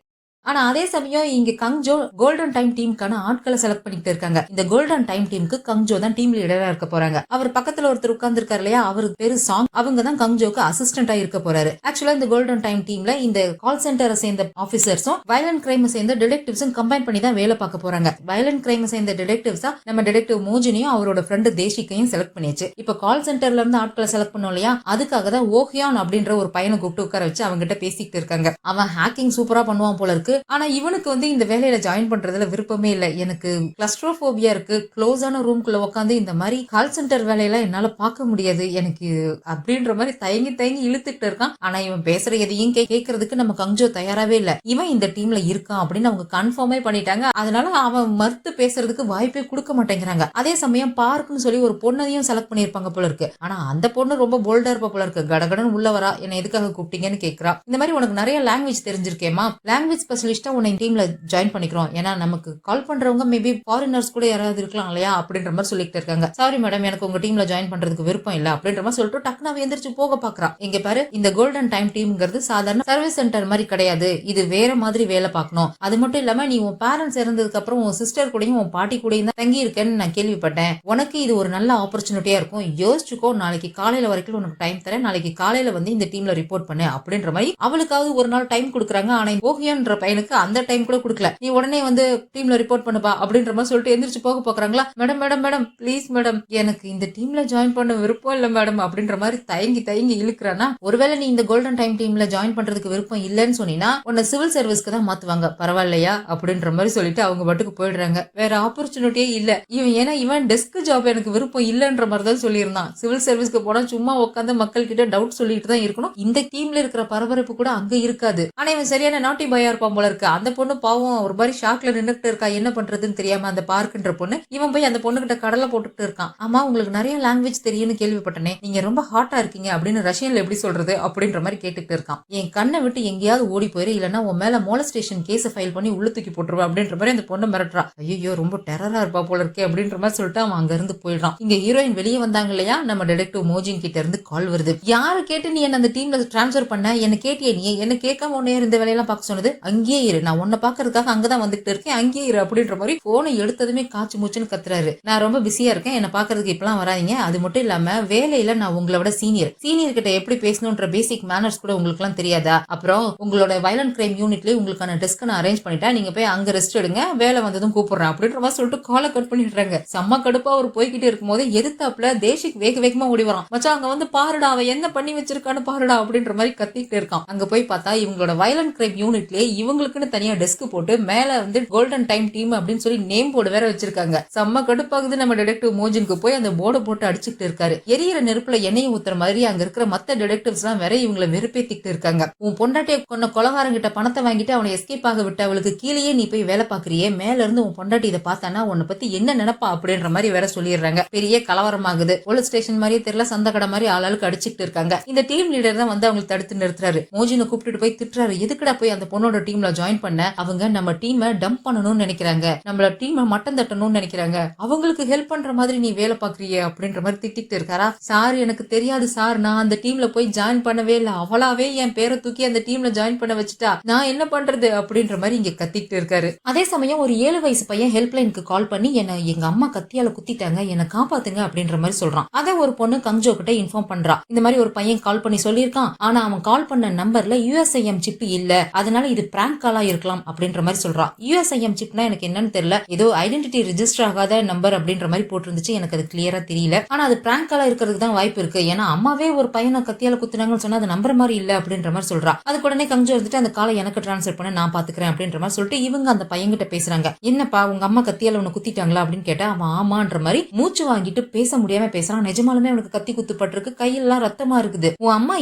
ஆனா அதே சமயம் இங்க கங்ஜோ கோல்டன் டைம் டீமுக்கான ஆட்களை செலக்ட் பண்ணிட்டு இருக்காங்க. இந்த கோல்டன் டைம் டீமுக்கு கங்ஜோ தான் டீம் லீடரா இருக்க போறாங்க. அவர் பக்கத்துல ஒருத்தர் உட்கார்ந்து இருக்காரு இல்லையா, அவருக்கு பேரு சாங். அவங்க தான் கங்ஜோக்கு அசிஸ்டன்டா இருக்க போறாரு. ஆக்சுவலா இந்த கோல்டன் டைம் டீம்ல இந்த கால் சென்டரை சேர்ந்த ஆபீசர்ஸும் வயலண்ட் கிரைம் சேர்ந்த டிடெக்டிவ்ஸும் கம்பைன் பண்ணி தான் வேலை பார்க்க போறாங்க. வயலண்ட் கிரைம் சேர்ந்த டிடெக்டிவ்ஸா நம்ம டிடெக்டிவ் மோஜினையும் அவரோட ஃப்ரெண்டு தேசிக்கையும் செலக்ட் பண்ணியாச்சு. இப்ப கால் சென்டர்ல இருந்து ஆட்களை செலக்ட் பண்ணோம் இல்லையா, அதுக்காக தான் ஓஹியான் அப்படின்ற ஒரு பையனை கூப்பிட்டு உட்கார வச்சு அவங்க கிட்ட பேசிக்கிட்டு இருக்காங்க. அவன் ஹேக்கிங் சூப்பரா பண்ணுவான் போல இருக்கு. ஆனா இவனுக்கு இந்த வேலையில ஜாயின் பண்றதுல விருப்பமே இல்ல. எனக்கு கிளஸ்ட்ரோபோபியா இருக்கு, க்ளோஸான ரூம்குள்ள உட்காந்து இந்த மாதிரி கால் சென்டர் வேலையெல்லாம் என்னால பார்க்க முடியாது எனக்கு அப்படின்ற மாதிரி தயங்கி தயங்கி இழுத்துட்டு இருக்கான். ஆனா இவன் பேசுற எதையும் கேட்கறதுக்கு நம்ம கங்ஜோ தயாராவே இல்ல. இவன் இந்த டீம்ல இருக்கான் அப்படின்னு அவங்க கன்ஃபார்மே பண்ணிட்டாங்க. அதனால அவன் மறுத்து பேசுறதுக்கு வாய்ப்பே கொடுக்க மாட்டேங்கிறாங்க. அதே சமயம் பார்க்குன்னு சொல்லி ஒரு பொண்ணையும் செலக்ட் பண்ணிருப்பாங்க போல இருக்கு. ஆனா அந்த பொண்ணு ரொம்ப போல்டா இருப்ப போல இருக்கு. கடகடன் உள்ள வரா, என்ன எதுக்காக கூப்பிட்டீங்கன்னு கேக்குறா. இந்த மாதிரி உனக்கு நிறைய லாங்குவேஜ் தெரிஞ்சிருக்கேமா, லாங்குவேஜ் ஸ்பெஷலிஸ்டா உன்னை டீம்ல ஜாயின் பண்ணிக்கிறோம். ஏன்னா நமக்கு கால் பண்றவங்க மேபி ஃபாரினர்ஸ் கூட யாராவது இருக்கலாம் இல்லையா அப்படின்ற மாதிரி சொல்லிட்டு இருக்காங்க. சாரி மேடம், எனக்கு உங்க டீம்ல ஜாயின் பண்றதுக்கு விருப்பம் இல்ல அப்படின்ற மாதிரி சொல்லிட்டு டக்குனு அவ எந்திரிச்சு போக பாக்குறா. இங்க பாரு, இந்த கோல்டன் டைம் டீம்ங்கிறது சாதாரண சர்வீஸ் சென்டர் மாதிரி கிடையாது. இது வேற மாதிரி வேலை பார்க்கணும். அது மட்டும் இல்லாம நீ உன் பேரண்ட்ஸ் இறந்ததுக்கு அப்புறம் உன் சிஸ்டர் கூடயும் உன் பாட்டி கூடயும் தான் தங்கி இருக்கேன்னு நான் கேள்விப்பட்டேன். உனக்கு இது ஒரு நல்ல ஆப்பர்ச்சுனிட்டியா இருக்கும். யோசிச்சுக்கோ, நாளைக்கு காலையில வரைக்கும் உனக்கு டைம் தரேன். நாளைக்கு காலையில வந்து இந்த டீம்ல ரிப்போர்ட் பண்ணு அப்படின்ற மாதிரி அவளுக்காவது ஒரு நாள் டைம் கொடுக்குறாங்க. ஆனா போகியன்ற பையனுக்கு அந்த டைம் கூட கொடுக்கல. நீ உடனே வந்து டீம்ல ரிப்போர்ட் பண்ணுப்பா அப்படின்ற மாதிரி சொல்லிட்டு எந்திரிச்சு போக பாக்குறாங்களா. Madam madam madam please madam, எனக்கு இந்த டீம்ல ஜாயின் பண்ண விருப்பம் இல்ல மேடம் அப்படின்ற மாதிரி தயங்கி தயங்கி இழுக்கிறானா. ஒருவேளை நீ இந்த கோல்டன் டைம் டீம்ல ஜாயின் பண்றதுக்கு விருப்பம் இல்லன்னு சொன்னீங்கன்னா உன்னை சிவில் சர்வீஸ்க்கு தான் மாத்துவாங்க, பரவாயில்லையா அப்படின்ற மாதிரி சொல்லிட்டு அவங்க பாட்டுக்கு போயிடுறாங்க. வேற ஆப்பர்ச்சுனிட்டியே இல்ல ஏன்னா இவன் டெஸ்க் ஜாப் எனக்கு விருப்பம் இல்லன்ற மாதிரி தான் சொல்லியிருந்தான். சிவில் சர்வீஸ்க்கு போனா சும்மா உட்காந்து மக்கள் கிட்ட டவுட் சொல்லிட்டு தான் இருக்கணும். இந்த டீம்ல இருக்கிற பரபரப்பு கூட அங்க இருக்காது. ஆனா இவன் சரியான நாட்டி பாயா இருப்பான் போல இருக்கு. அந்த பொண்ணு பாவம் ஒரு மாதிரி ஷாக்ல நின்னுட்டு இருக்கா, என்ன பண்றதுன்னு தெரியாம. அந்த பார்க்குன்ற பொண்ணு, இவன் போய் அந்த பொண்ணு கிட்ட கடலை போட்டுட்டு இருக்கான். ஆமா, உங்களுக்கு நிறைய லாங்குவேஜ் தெரியும்னு கேள்விப்பட்டனே, நீங்க ரொம்ப ஹாட்டா இருக்கீங்க அப்படின்னு ரஷ்யன்ல எப்படி சொல்றது அப்படின்ற மாதிரி கேட்டுட்டு இருக்கான். என் கண்ணை விட்டு எங்கேயாவது ஓடி போயிரு, இல்லன்னா உன் மேல மோலஸ்டேஷன் கேஸ் ஃபைல் பண்ணி உள்ள தூக்கி போட்டுருவேன் அப்படின்ற மாதிரி அந்த பொண்ணு மிரட்டுறா. ஐயோ ரொம்ப டெரரா இருப்பா போல இருக்கே அப்படின்ற மாதிரி சொல்லிட்டு அவன் அங்க இருந்து போயிடுறான். இங்க ஹீரோயின் வெளியே வந்தாங்க இல்லையா, நம்ம டிடெக்டிவ் மோஜின் கிட்ட இருந்து கால் வருது. யாரு கேட்டு நீ என்ன அந்த டீம்ல டிரான்ஸ்ஃபர் பண்ண, என்ன கேட்டியே, நீ என்ன கேட்காம உன்னைய இந்த வேலையெல்லாம் பார்க்க சொன்னது, அங்கேயே இரு, நான் உன்னை பாக்குறதுக்காக அங்கதான் வந்துட்டு இருக்கேன், அங்கேயே இரு அப்படின்ற மாதிரி போனை எடுத்ததுமே காய்ச்சி மூச்சுன்னு கத்துறாரு. நான் ரொம்ப பிஸியா இருக்கேன், என்ன பாக்குறதுக்கு இப்பெல்லாம் வராதிங்க. அது மட்டும் இல்லாம வேலையில நான் உங்களை விட சீனியர் கிட்ட எப்படி பேசணும்ன்ற பேசிக் மேனர்ஸ் கூட உங்களுக்கு எல்லாம் தெரியாதா? அப்புறம் உங்களோட வயலண்ட் கிரைம் யூனிட்லயே உங்களுக்கான டெஸ்க் நான் அரேஞ்ச் பண்ணிட்டேன், நீங்க போய் அங்க ரெஸ்ட் எடுங்க, வேலை வந்ததும் கூப்பிடுறேன் அப்படின்ற மாதிரி சொல்லிட்டு காலை கட் பண்ணிடுறாங்க. செம்ம கடுப்பா அவர் போய்கிட்டே இருக்கும் போது எதிர்த்தாப்புல தேசிக் வேக வேகமா ஓடி வரான். மச்சான் அங்க வந்து பாருடா, அவன் என்ன பண்ணி வச்சிருக்கான்னு பாருடா அப்படின்ற மாதிரி கத்திட்டு இருக்கான். அங்க போய் பார்த்தா இவங்களோட வயலண்ட் கிரைம் யூனிட்லயே இவங்களுக்குன்னு தனியா டெஸ்க் போட்டு மேல வந்து கோல்டன் டைம் டீம் அப்படின்னு சொல்லி நேம் போர்டு வேற வச்சிருக்காங்க. செம்ம கடுப்பாகுது நம்ம டிடெக்டிவ் மோஜினுக்கு. போய் அந்த போர்டை போட்டு அடிச்சுட்டு இருக்காரு. எரியிற நெருப்புல எண்ணெயை ஊத்துற மாதிரி அங்க இருக்கிற மத்த டிடெக்டிவ்ஸ் எல்லாம் வேற இவங்களை வெறுப்பேத்திட்டு இருக்காங்க. உன் பொண்டாட்டியை கொன்ன கொலகாரங்கிட்ட பணத்தை வாங்கிட்டு அவனை எஸ்கேப் ஆக விட்டு அவளுக்கு கீழேயே நீ போய் வேலை பாக்குறியே, மேல இருந்து உன் பொண்டாட்டி இதை பார்த்தானா உன்னை பத்தி என்ன நினைப்பா அப்படின்ற மாதிரி வேற சொல்லிடுறாங்க. பெரிய கலவரம் ஆகுது. போலீஸ் ஸ்டேஷன் மாதிரியே தெரியல, சந்த கடை மாதிரி ஆளாளுக்கு அடிச்சுட்டு இருக்காங்க. இந்த டீம் லீடர் தான் வந்து அவங்களை தடுத்து நிறுத்துறாரு. மோஜினை கூப்பிட்டு போய் திட்டுறாரு. எதுக்குடா போய் அந்த பொண்ணோட டீம்ல ஜாயின் பண்ண, அவங்க நம்ம டீமை டம்ப் பண்ணணும்னு நினைக்கிறாங்க, நம்மள டீமை மட்டம் தட்டணும்னு நினைக்கிறாங்க, அவங்களுக்கு ஹெல்ப் பண்ற மாதிரி நீ வேலை பாக்குறியே அப்படின்ற மாதிரி திட்டிட்டு இருக்காரா. சார் எனக்கு தெரியாது சார், நான் அந்த டீம்ல போய் ஜாயின் பண்ணவே இல்ல, அவளாவே என் பேரை தூக்கி அந்த டீம்ல ஜாயின் பண்ண வச்சுட்டா, நான் என்ன பண்றது அப்படின்ற மாதிரி இங்க கத்திட்டு இருக்காரு. அதே சமயம் ஒரு 7 வயசு பையன் ஹெல்ப்லைனுக்கு கால் பண்ணி என்ன எங்க அம்மா கத்தியால குத்திட்டாங்க, என்ன காப்பாத்துங்க அப்படின்ற மாதிரி சொல்றான். அதை ஒரு பொண்ணு கங்ஜோ கிட்ட இன்ஃபார்ம் பண்றா. இந்த மாதிரி ஒரு பையன் கால் பண்ணி சொல்லியிருக்கான், ஆனா அவன் கால் பண்ண நம்பர்ல USIM சிப் இல்ல, அதனால இது பிராங்க் காலா இருக்கலாம் அப்படின்ற மாதிரி சொல்றான். USIM சிப்னா எனக்கு என்னன்னு தெரியல, ஏதோ ஐடென்டிட்டி ரெஜிஸ்டர் ஆகாத நம்பர் அப்படின்ற மாதிரி போட்டிருந்துச்சு, எனக்கு அது கிளியரா தெரியல. ஆனா அது பிராங்க் காலா இருக்கிறதுக்கு தான் வாய்ப்பு இருக்கு, ஏன்னா அம்மாவே ஒரு பையனை கத்தியால குத்துனாங்கன்னு சொன்னா அது நம்பர் மாதிரி இல்ல அப்படின்ற மாதிரி சொல்றா. அதுக்கு உடனே கங்ஜோ இருந்துட்டு அந்த காலை எனக்கு டிரான்ஸ்ஃபர் பண்ண நான் பாத்துக்கிறேன் அப்படின்ற மாதிரி சொல்லிட்டு இவங்க அந்த பையன்கிட்ட பேசுறாங்க. என்னப்பா உங்க அம்மா கத்தியால உன்னை குத்திட்டாங்களா அப்படின்னு கேட்டா அவன் ஆமான்ற மாதிரி மூச்சு வாங்கிட்டு பேச முடியாம பேசுறான். நிஜமாலுமே அவனுக்கு கத்தி குத்துப்பட்டிருக்கு, கையெல்லாம் ரத்தமா இருக்குது. உன் அம்மா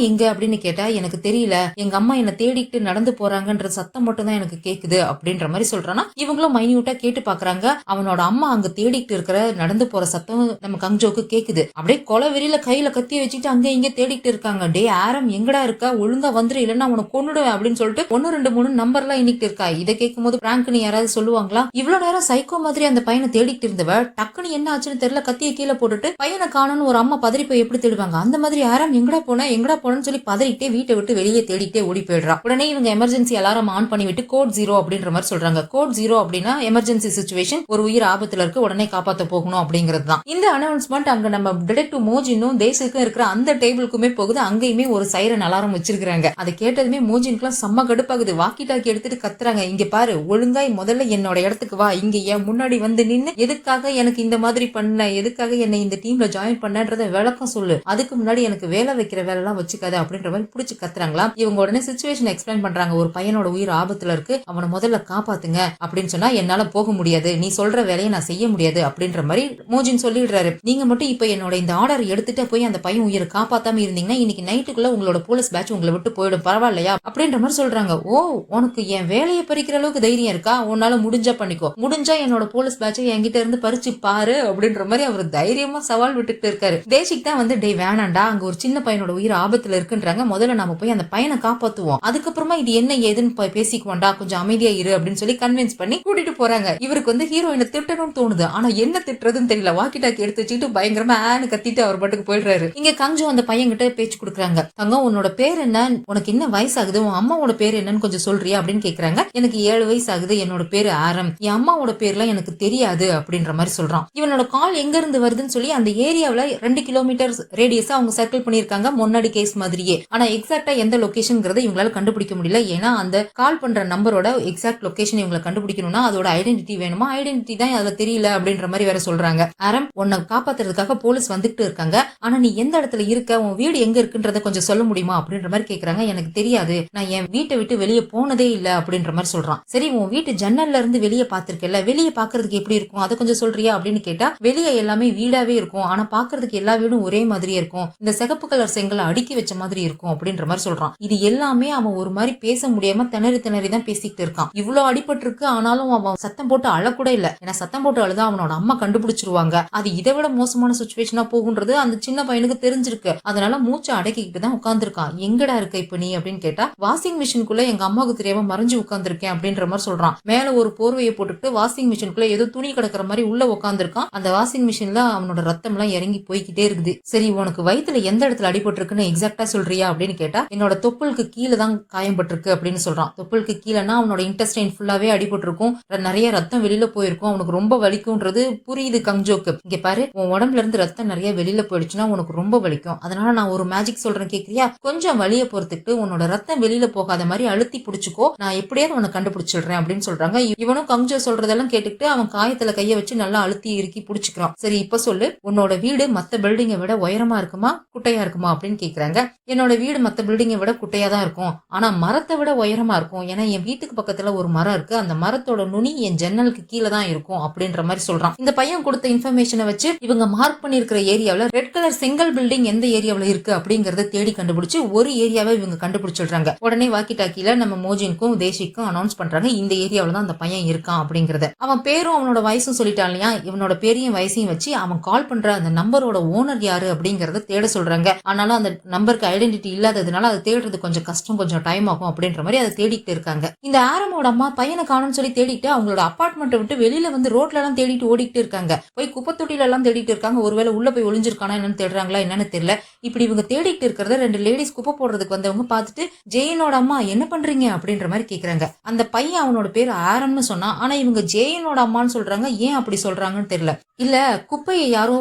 எங்க அப்படின்னு கேட்டா எனக்கு தெரியல, எங்க அம்மா என்ன தேடிட்டு நடந்து போறாங்கன்ற சத்தம் மட்டும் தான் எனக்கு கேக்குது அப்படின்ற மாதிரி சொல்றானா. இவங்களும் மைன்யூட்டா கேட்டு பாக்குறாங்க. அவனோட அம்மா அங்க தேடிட்டு இருக்கிற நடந்து போற சத்தம் நம்ம கங்ஜோக்கு கேக்குது. அப்படியே கொலை வெறியில கையில கத்திய வச்சுட்டு அங்க இங்க தேடிட்டு இருக்காங்க. டே ஆரம் எங்கடா இருக்கா, ஒழுங்கா வந்துரு இல்லன்னா உனக்கு கொன்னுடுவேன் அப்படின்னு சொல்லிட்டு 1 2 3 நம்பர்லாம் எண்ணிட்டு இருக்கா. இதை கேட்கும் போது பிராங்க்னு யாராவது சொல்லுவாங்களா? இவ்வளவு நேரம் சைக்கோ மாதிரி அந்த பையனை தேடிட்டு இருந்தவ டக்குன்னு என்ன ஆச்சுன்னு தெரியல கத்திய கீழே போட்டுட்டு பையனை காணோன்னு ஒரு அம்மா பதறி போய் எப்படி தேடுவாங்க, அந்த மாதிரி ஆரம் எங்கடா போனேன்னு சொல்லி பதறிட்டே வீட்டை விட்டு வெளியே தேடிட்டே ஓடி போயிடுறா. உடனே இவங்க எமர்ஜென்சி அலாரம் ஆன் பண்ணி விட்டு கோட் 0 அப்படின்ற மாதிரி சொல்றாங்க. கோட் 0 அப்படின்னா எமர்ஜென்சி சிச்சுவேஷன், ஒரு உயிர் ஆபத்துல இருக்கு, உடனே காப்பாத்த போகணும் அப்படிங்கிறது தான். இந்த அனௌன்ஸ்மெண்ட் அங்க நம்ம டிடெக்டிவ் மோஜினும் தேசுக்கும் இருக்கிற அந்த டேபிளுக்குமே போகுது. அங்கேயுமே ஒரு சைரன் அலாரம் வச்சிருக்காங்க. அதை கேட்டதுமே மோஜினுக்குலாம் செம்ம கடுப்பாகுது. வாக்கி டாக்கி எடுத்துட்டு கத்துறாங்க. இங்க பாரு, ஒழுங்காய் முதல்ல என்னோட இடத்துக்கு வா, இங்க என் முன்னாடி வந்து நின்னு எதுக்காக எனக்கு இந்த மாதிரி பண்ண, எதுக்காக என்னை இந்த டீம்ல ஜாயின் பண்ணன்றத விளக்கம் சொல்லு, அதுக்கு முன்னாடி எனக்கு வேலை வைக்கிற வேலை எல்லாம் வச்சுக்காது அப்படின்ற மாதிரி புடிச்சு கத்துறாங்களா. இவங்க உடனே சிச்சுவேஷன் எக்ஸ்பிளைன் பண்றாங்க. ஒரு பையனோட உயிர் ஆபத்துல இருக்கு, அவனை முதல்ல காப்பாத்துங்க அப்படின்னு சொன்னா என்னால போக முடியாது, நீ சொல்ற வேலையை நான் செய்ய முடியாது அப்படின்ற மாதிரி மோஜின் சொல்லிடுறாரு. நீங்க மட்டும் இப்ப என்னோட இந்த ஆர்டர் எடுத்துட்டு போய் அந்த பையன் உயிரை காப்பாத்தாம இருந்தீங்கன்னா இன்னைக்கு நைட்டுக்குள்ள உங்களோட போலீஸ் பேட்ச் உங்களை விட்டு போயிடும், பரவாயில்லையா அப்படின்ற மாதிரி சொல்றாங்க. ஓ, உனக்கு என் வேலையை பறிக்கிற அளவுக்கு தைரியம் இருக்கா, உன்னால முடிஞ்சா பண்ணிக்கோ, முடிஞ்சா என்னோட போலீஸ் பேட்சை என்கிட்ட இருந்து பறிச்சு பாரு அப்படின்ற மாதிரி அவர் தைரியமா சவால் விட்டுட்டு இருக்காரு. தேசிக் தான் வந்து டே வேணாண்டா, அங்க ஒரு சின்ன பையனோட உயிர் ஆபத்துல இருக்குன்றாங்க, முதல்ல நாம போய் அந்த பையனை காப்பாத்துவோம், அதுக்கப்புறமா இது என்ன ஏதுன்னு பேசிக்குவாண்டா, கொஞ்சம் அமைதியா இரு அப்படின்னு சொல்லி கன்வின்ஸ் பண்ணி கூட்டிட்டு போறாங்க. இவருக்கு வந்து ஹீரோயினை திட்டணும்னு தோணுது, ஆனா என்ன திட்டுறதுன்னு தெரியல. வாக்கி டாக்கி எடுத்து வச்சுட்டு பயங்கரமா ஆன்னு கத்திட்டு அவர் பாட்டுக்கு போயிடுறாரு. இங்க கஞ்சு அந்த பையன் கிட்ட பேச்சு கொடுக்குறாங்க. தங்கம், உன்னோட பேர் என்ன, உனக்கு என்ன வயசு ஆகுது, உன் அம்மாவோட பேர் என்னன்னு கொஞ்சம் சொல்றியா அப்படின்னு கேக்குறாங்க. எனக்கு 7 வயசு ஆகுது, என்னோட பேரு ஆரம், என் அம்மாவோட பேர்லாம் எனக்கு தெரியாது அப்படின்ற மாதிரி சொல்றான். இவனோட கால் எங்க இருந்து வருதுன்னு சொல்லி அந்த ஏரியாவில 2 கிலோமீட்டர் ரேடியஸா அவங்க சர்க்கிள் பண்ணிருக்காங்க, முன்னாடி கேஸ் மாதிரியே. ஆனா எக்ஸாக்டா எந்த லொகேஷன்ங்கிறத இவங்களால கண்டுபிடிக்க முடியல. ஏன்னா அந்த கால் பண்ற நம்பரோட எக்ஸாக்ட் லொகேஷன் இவங்களை கண்டுபிடிக்கணும்னா அதோட ஐடென்டிட்டி வேணுமா, ஐடென்டிட்டி தான் அதுல தெரியல அப்படின்ற மாதிரி வேற சொல்றாங்க. ஆரம், உன்னை காப்பாத்துறதுக்காக போலீஸ் வந்துட்டு இருக்காங்க, ஆனா நீ எந்த இடத்துல இருக்க, உன் வீடு எங்க இருக்குன்றத கொஞ்சம் சொல்ல முடியுமா அப்படின்ற மாதிரி கேக்குறாங்க. எனக்கு தெரியாது, நான் என் வீட்டை விட்டு வெளியே போனதே இல்ல அப்படின்ற மாதிரி சொல்றான். சரி, உன் வீட்டு ஜன்னல்ல இருந்து வெளியே பாத்திருக்கல, வெளியே பாக்குறதுக்கு எப்படி இருக்கும் அதை கொஞ்சம் சொல்றியா அப்படின்னு கேட்டா, வெளியே எல்லாமே வீடாவே இருக்கும், ஆனா பாக்குறதுக்கு எல்லா வீடும் ஒரே மாதிரியே இருக்கும், இந்த சிகப்பு கலர் செங்கலை அடுக்கி வச்ச மாதிரி இருக்கும் அப்படின்ற மாதிரி சொல்றான். இது எல்லாமே அவன் ஒரு மாதிரி பேச முடியாம திணறி திணறி தான் பேசிக்கிட்டு இருக்கான். இவ்வளவு அடிபட்டு இருக்கு, ஆனாலும் அவன் சத்தம் போட்டு அழக்கூட இல்ல. ஏன்னா சத்தம் போட்டு அழுதா அவனோட அம்மா கண்டுபிடிச்சிருவாங்க, அது இதை விட மோசமான சுச்சுவேஷனா போகுன்றது அந்த சின்ன பையனுக்கு தெரிஞ்சிருக்கு. அதனால மூச்சை அடக்கிக்கிட்டு தான் உட்கார்ந்துருக்கான். எங்கடா இருக்க இப்ப நீ அப்படின்னு கேட்டா, வாஷிங் மிஷினுக்குள்ள எங்க அம்மாவுக்கு தெரியாம மறைஞ்சு உட்கார்ந்துருக்கேன் அப்படின்ற மாதிரி சொல்றான். மேல ஒரு போர்வையை போட்டுக்கிட்டு வாஷிங் மிஷினுக்குள்ள ஏதோ துணி கிடக்குற மாதிரி உள்ள உட்கார்ந்துருக்கான். அந்த வாஷிங் மிஷின்ல அவனோட ரத்தம் எல்லாம் இறங்கி போய்கிட்டே இருக்குது. சரி, உனக்கு வயித்துல எந்த இடத்துல அடிபட்டு இருக்குன்னு எக்ஸாக்டா சொல்றியா அப்படின்னு கேட்டா, என்னோட தொப்புளுக்கு கீழே தான் காயம்பட்டிருக்கு அப்படின்னு சொல்றான். தொப்புளுக்கு கீழேனா அவனோட இன்டெஸ்டைன் ஃபுல்லாவே அடிபட்டு இருக்கும், நிறைய ரத்தம் வெளியில போயிருக்கும், அவனுக்கு ரொம்ப வலிக்கும்ன்றது புரியுது கங்ஜோக்கு. இங்க பாரு, உன் உடம்புல இருந்து ரத்தம் நிறைய வெளியில போயிடுச்சுன்னா உனக்கு ரொம்ப வலிக்கும், அதனால நான் ஒரு மேஜிக் சொல்றேன் கேக்குறியா, கொஞ்சம் வலிய பொறுத்துட்டு உன்னோட ரத்தம் வெளியில போகாத மாதிரி அழுத்தி பிடிச்சுக்கோ, நான் எப்படியாவது உன்னை கண்டுபிடிச்சிடுறேன் அப்படின்னு சொல்றாங்க. இவனும் கங்ஜோ சொல்றதெல்லாம் கேட்டுக்கிட்டு அவன் காயத்துல கைய வச்சு நல்லா அழுத்தி இறுக்கி பிடிச்சுக்கிறான். சரி, இப்ப சொல்லு, உன்னோட வீடு மத்த பில்டிங்கை விட உயரமா இருக்குமா குட்டையா இருக்குமா அப்படின்னு கேக்குறாங்க. என்னோட வீடு மத்த பில்டிங்கை விட குட்டையா தான் இருக்கும், ஆனா மரத்தை விட உயரமா இருக்கும், ஏன்னா என் வீட்டுக்கு பக்கத்துல ஒரு மரம் இருக்கு, அந்த மரத்தோட நுனி என் ஜன்னலுக்கு கீழே தான் இருக்கும் அப்படின்ற மாதிரி சொல்றான். இந்த பையன் கொடுத்த இன்ஃபர்மேஷனை வச்சு இவங்க மார்க் பண்ணிருக்கிற ஏரியாவில ரெட் கலர் சிங்கிள் பில்டிங் எந்த ஏரியாவில இருக்கு அப்படிங்கறத தேடி கண்டுபிடிச்சு ஒரு ஏரியாவை இவங்க கண்டுபிடிச்சிடுறாங்க. உடனே வாக்கி டாக்கில நம்ம மோஜினுக்கும் தேசிக்கும் அனௌன்ஸ் பண்றாங்க, இந்த ஏரியாவில தான் அந்த பையன் இருக்கான் அப்படிங்கறத. அவன் பேரும் அவனோட வயசும் சொல்லிட்டான் இல்லையா, இவனோட பேரையும் வயசையும் வச்சு அவன் கால் பண்ற அந்த நம்பரோட ஓனர் யாரு அப்படிங்கறத தேட சொல்றாங்க. ஆனாலும் அந்த நம்பருக்கு ஐடென்டிட்டி இல்லாததுனால அதை தேடுறது கொஞ்சம் கஷ்டம், கொஞ்சம் டைம் ஆகும் அப்படின்ற மாதிரி அதை தேடிட்டு இருக்காங்க. இந்த ஆரமோட அம்மா பையனை காணும்னு சொல்லி தேடிட்டு அவங்களோட அபார்ட்மெண்ட்டை விட்டு வெளியில வந்து ரோட்ல எல்லாம் தேடிட்டு ஓடிட்டு இருக்காங்க. போய் குப்பத்தொட்டில எல்லாம் தேடிட்டு இருக்காங்க. ஒருவேளை உள்ள போய் ஒளிஞ்சிருக்கானா என்னன்னு தேடுறாங்களா என்னன்னு தெரியல. இப்படி இவங்க தேடிட்டு இருக்கிறத 2 லேடிஸ் குப்பை போடுறதுக்கு வந்தவங்க பார்த்துட்டு, ஜெயனோட அம்மா என்ன பண்றீங்க அப்படின்ற மாதிரி கேக்குறாங்க. அந்த பையன் அவனோட பேர் ஆரம்னு சொன்னா, ஆனா இவங்க ஜெயனோட அம்மான்னு சொல்றாங்க. ஏன் அப்படி சொல்றாங்கன்னு தெரியல. இல்ல, குப்பையை யாரோ